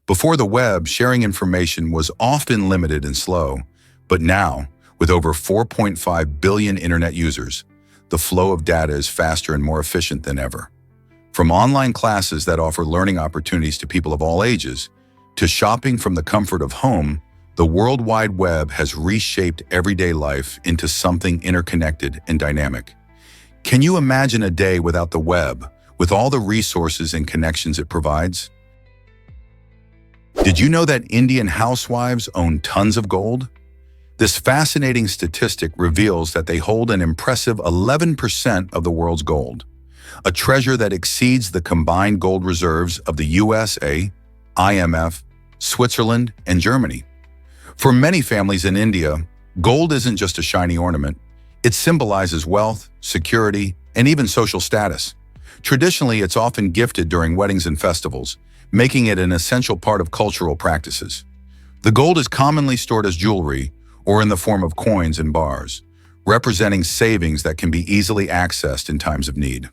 Before the web, sharing information was often limited and slow, but now, with over 4.5 billion internet users, the flow of data is faster and more efficient than ever. From online classes that offer learning opportunities to people of all ages, to shopping from the comfort of home, the World Wide Web has reshaped everyday life into something interconnected and dynamic. Can you imagine a day without the web, with all the resources and connections it provides? Did you know that Indian housewives own tons of gold? This fascinating statistic reveals that they hold an impressive 11% of the world's gold, a treasure that exceeds the combined gold reserves of the USA, IMF, Switzerland, and Germany. For many families in India, gold isn't just a shiny ornament. It symbolizes wealth, security, and even social status. Traditionally, it's often gifted during weddings and festivals, making it an essential part of cultural practices. The gold is commonly stored as jewelry or in the form of coins and bars, representing savings that can be easily accessed in times of need.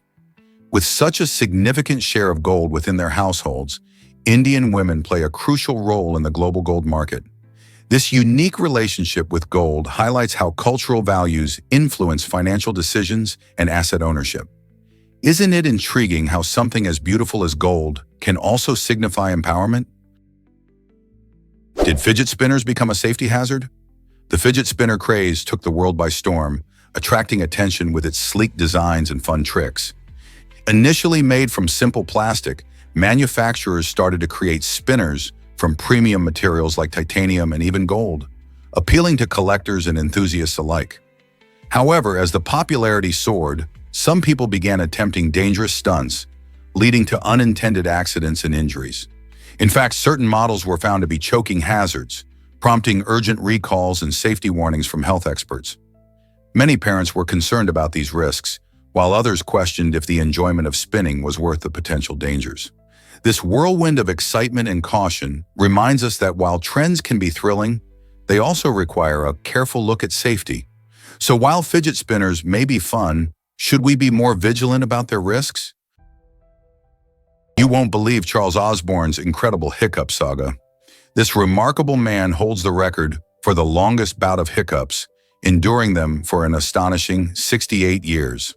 With such a significant share of gold within their households, Indian women play a crucial role in the global gold market. This unique relationship with gold highlights how cultural values influence financial decisions and asset ownership. Isn't it intriguing how something as beautiful as gold can also signify empowerment? Did fidget spinners become a safety hazard? The fidget spinner craze took the world by storm, attracting attention with its sleek designs and fun tricks. Initially made from simple plastic, manufacturers started to create spinners from premium materials like titanium and even gold, appealing to collectors and enthusiasts alike. However, as the popularity soared, some people began attempting dangerous stunts, leading to unintended accidents and injuries. In fact, certain models were found to be choking hazards, prompting urgent recalls and safety warnings from health experts. Many parents were concerned about these risks, while others questioned if the enjoyment of spinning was worth the potential dangers. This whirlwind of excitement and caution reminds us that while trends can be thrilling, they also require a careful look at safety. So while fidget spinners may be fun, should we be more vigilant about their risks? You won't believe Charles Osborne's incredible hiccup saga. This remarkable man holds the record for the longest bout of hiccups, enduring them for an astonishing 68 years.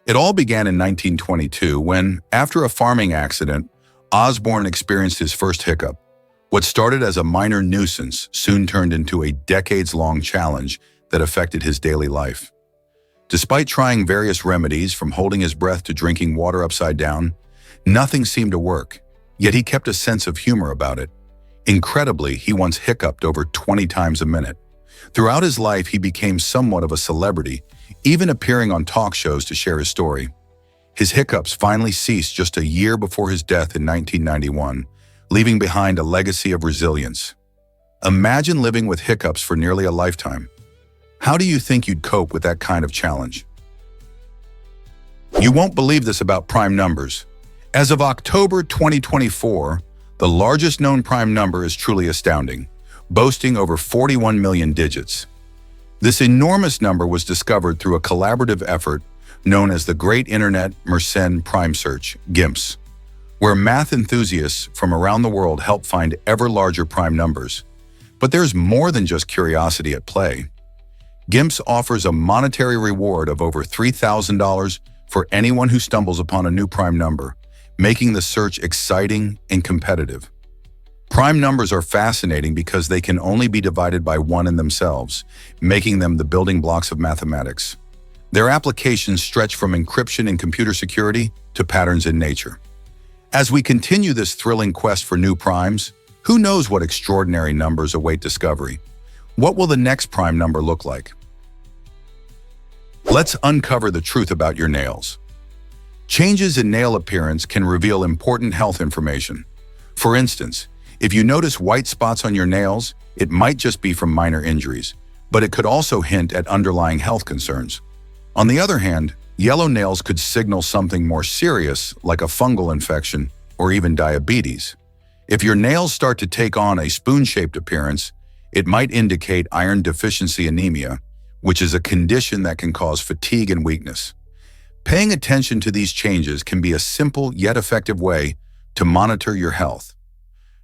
It all began in 1922 when, after a farming accident, Osborne experienced his first hiccup. What started as a minor nuisance soon turned into a decades-long challenge that affected his daily life. Despite trying various remedies, from holding his breath to drinking water upside down, nothing seemed to work, yet he kept a sense of humor about it. Incredibly, he once hiccuped over 20 times a minute. Throughout his life, he became somewhat of a celebrity, even appearing on talk shows to share his story. His hiccups finally ceased just a year before his death in 1991, leaving behind a legacy of resilience. Imagine living with hiccups for nearly a lifetime. How do you think you'd cope with that kind of challenge? You won't believe this about prime numbers. As of October 2024, the largest known prime number is truly astounding, boasting over 41 million digits. This enormous number was discovered through a collaborative effort known as the Great Internet Mersenne Prime Search, GIMPS, where math enthusiasts from around the world help find ever larger prime numbers. But there's more than just curiosity at play. GIMPS offers a monetary reward of over $3,000 for anyone who stumbles upon a new prime number, making the search exciting and competitive. Prime numbers are fascinating because they can only be divided by one in themselves, making them the building blocks of mathematics. Their applications stretch from encryption in computer security to patterns in nature. As we continue this thrilling quest for new primes, who knows what extraordinary numbers await discovery? What will the next prime number look like? Let's uncover the truth about your nails. Changes in nail appearance can reveal important health information. For instance, if you notice white spots on your nails, it might just be from minor injuries, but it could also hint at underlying health concerns. On the other hand, yellow nails could signal something more serious, like a fungal infection or even diabetes. If your nails start to take on a spoon-shaped appearance, it might indicate iron deficiency anemia, which is a condition that can cause fatigue and weakness. Paying attention to these changes can be a simple yet effective way to monitor your health.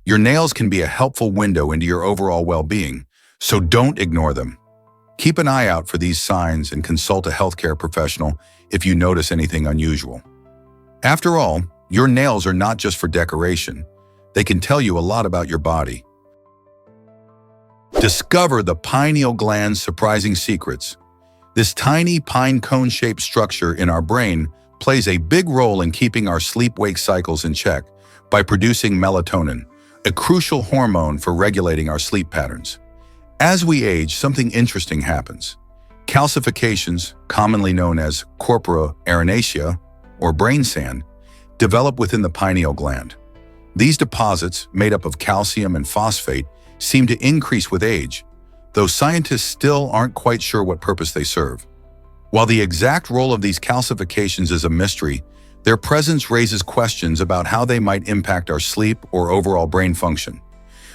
Your nails can be a helpful window into your overall well-being, so don't ignore them. Keep an eye out for these signs and consult a healthcare professional if you notice anything unusual. After all, your nails are not just for decoration. They can tell you a lot about your body. Discover the pineal gland's surprising secrets. This tiny pine cone-shaped structure in our brain plays a big role in keeping our sleep-wake cycles in check by producing melatonin, a crucial hormone for regulating our sleep patterns. As we age, something interesting happens. Calcifications, commonly known as corpora arenacea, or brain sand, develop within the pineal gland. These deposits, made up of calcium and phosphate, seem to increase with age, though scientists still aren't quite sure what purpose they serve. While the exact role of these calcifications is a mystery, their presence raises questions about how they might impact our sleep or overall brain function.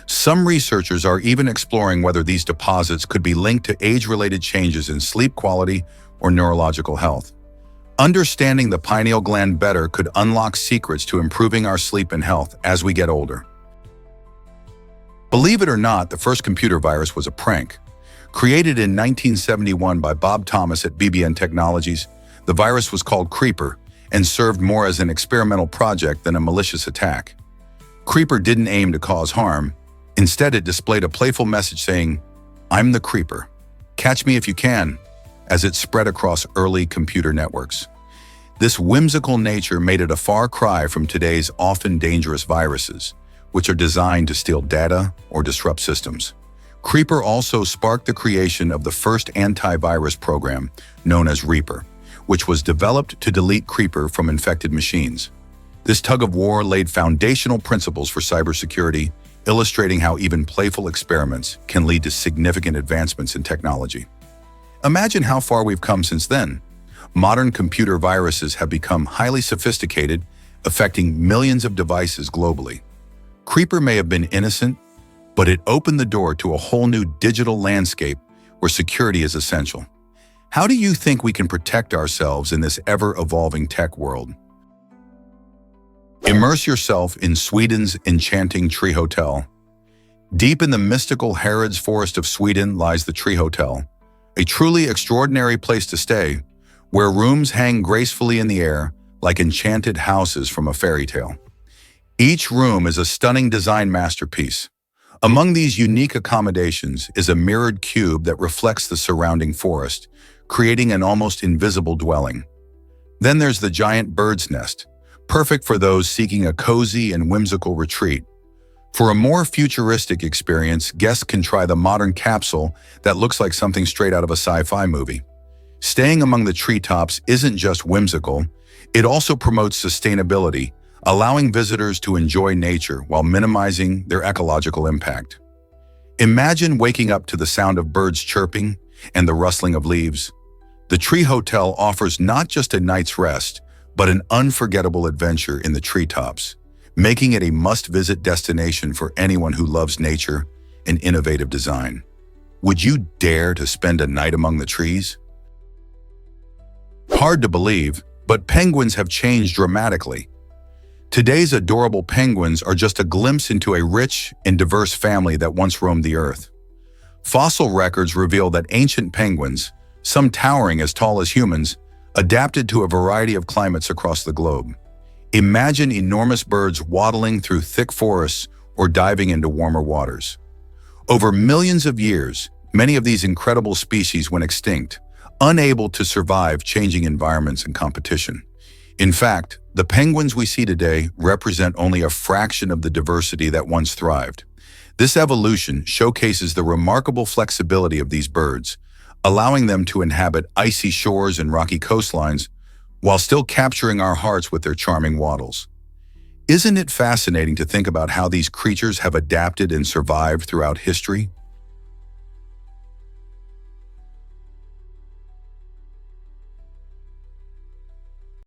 Some researchers are even exploring whether these deposits could be linked to age-related changes in sleep quality or neurological health. Understanding the pineal gland better could unlock secrets to improving our sleep and health as we get older. Believe it or not, the first computer virus was a prank. Created in 1971 by Bob Thomas at BBN Technologies, the virus was called Creeper and served more as an experimental project than a malicious attack. Creeper didn't aim to cause harm. Instead, it displayed a playful message saying, "I'm the Creeper. Catch me if you can," as it spread across early computer networks. This whimsical nature made it a far cry from today's often dangerous viruses, which are designed to steal data or disrupt systems. Creeper also sparked the creation of the first antivirus program, known as Reaper, which was developed to delete Creeper from infected machines. This tug-of-war laid foundational principles for cybersecurity, illustrating how even playful experiments can lead to significant advancements in technology. Imagine how far we've come since then. Modern computer viruses have become highly sophisticated, affecting millions of devices globally. Creeper may have been innocent, but it opened the door to a whole new digital landscape where security is essential. How do you think we can protect ourselves in this ever-evolving tech world? Immerse yourself in Sweden's enchanting Tree Hotel. Deep in the mystical Herads forest of Sweden lies the Tree Hotel, a truly extraordinary place to stay, where rooms hang gracefully in the air like enchanted houses from a fairy tale. Each room is a stunning design masterpiece. Among these unique accommodations is a mirrored cube that reflects the surrounding forest, creating an almost invisible dwelling. Then there's the giant bird's nest, perfect for those seeking a cozy and whimsical retreat. For a more futuristic experience, guests can try the modern capsule that looks like something straight out of a sci-fi movie. Staying among the treetops isn't just whimsical, it also promotes sustainability, allowing visitors to enjoy nature while minimizing their ecological impact. Imagine waking up to the sound of birds chirping and the rustling of leaves. The Tree Hotel offers not just a night's rest, but an unforgettable adventure in the treetops, making it a must-visit destination for anyone who loves nature and innovative design. Would you dare to spend a night among the trees? Hard to believe, but penguins have changed dramatically. Today's adorable penguins are just a glimpse into a rich and diverse family that once roamed the earth. Fossil records reveal that ancient penguins, some towering as tall as humans, adapted to a variety of climates across the globe. Imagine enormous birds waddling through thick forests or diving into warmer waters. Over millions of years, many of these incredible species went extinct, unable to survive changing environments and competition. In fact, the penguins we see today represent only a fraction of the diversity that once thrived. This evolution showcases the remarkable flexibility of these birds, allowing them to inhabit icy shores and rocky coastlines while still capturing our hearts with their charming waddles. Isn't it fascinating to think about how these creatures have adapted and survived throughout history?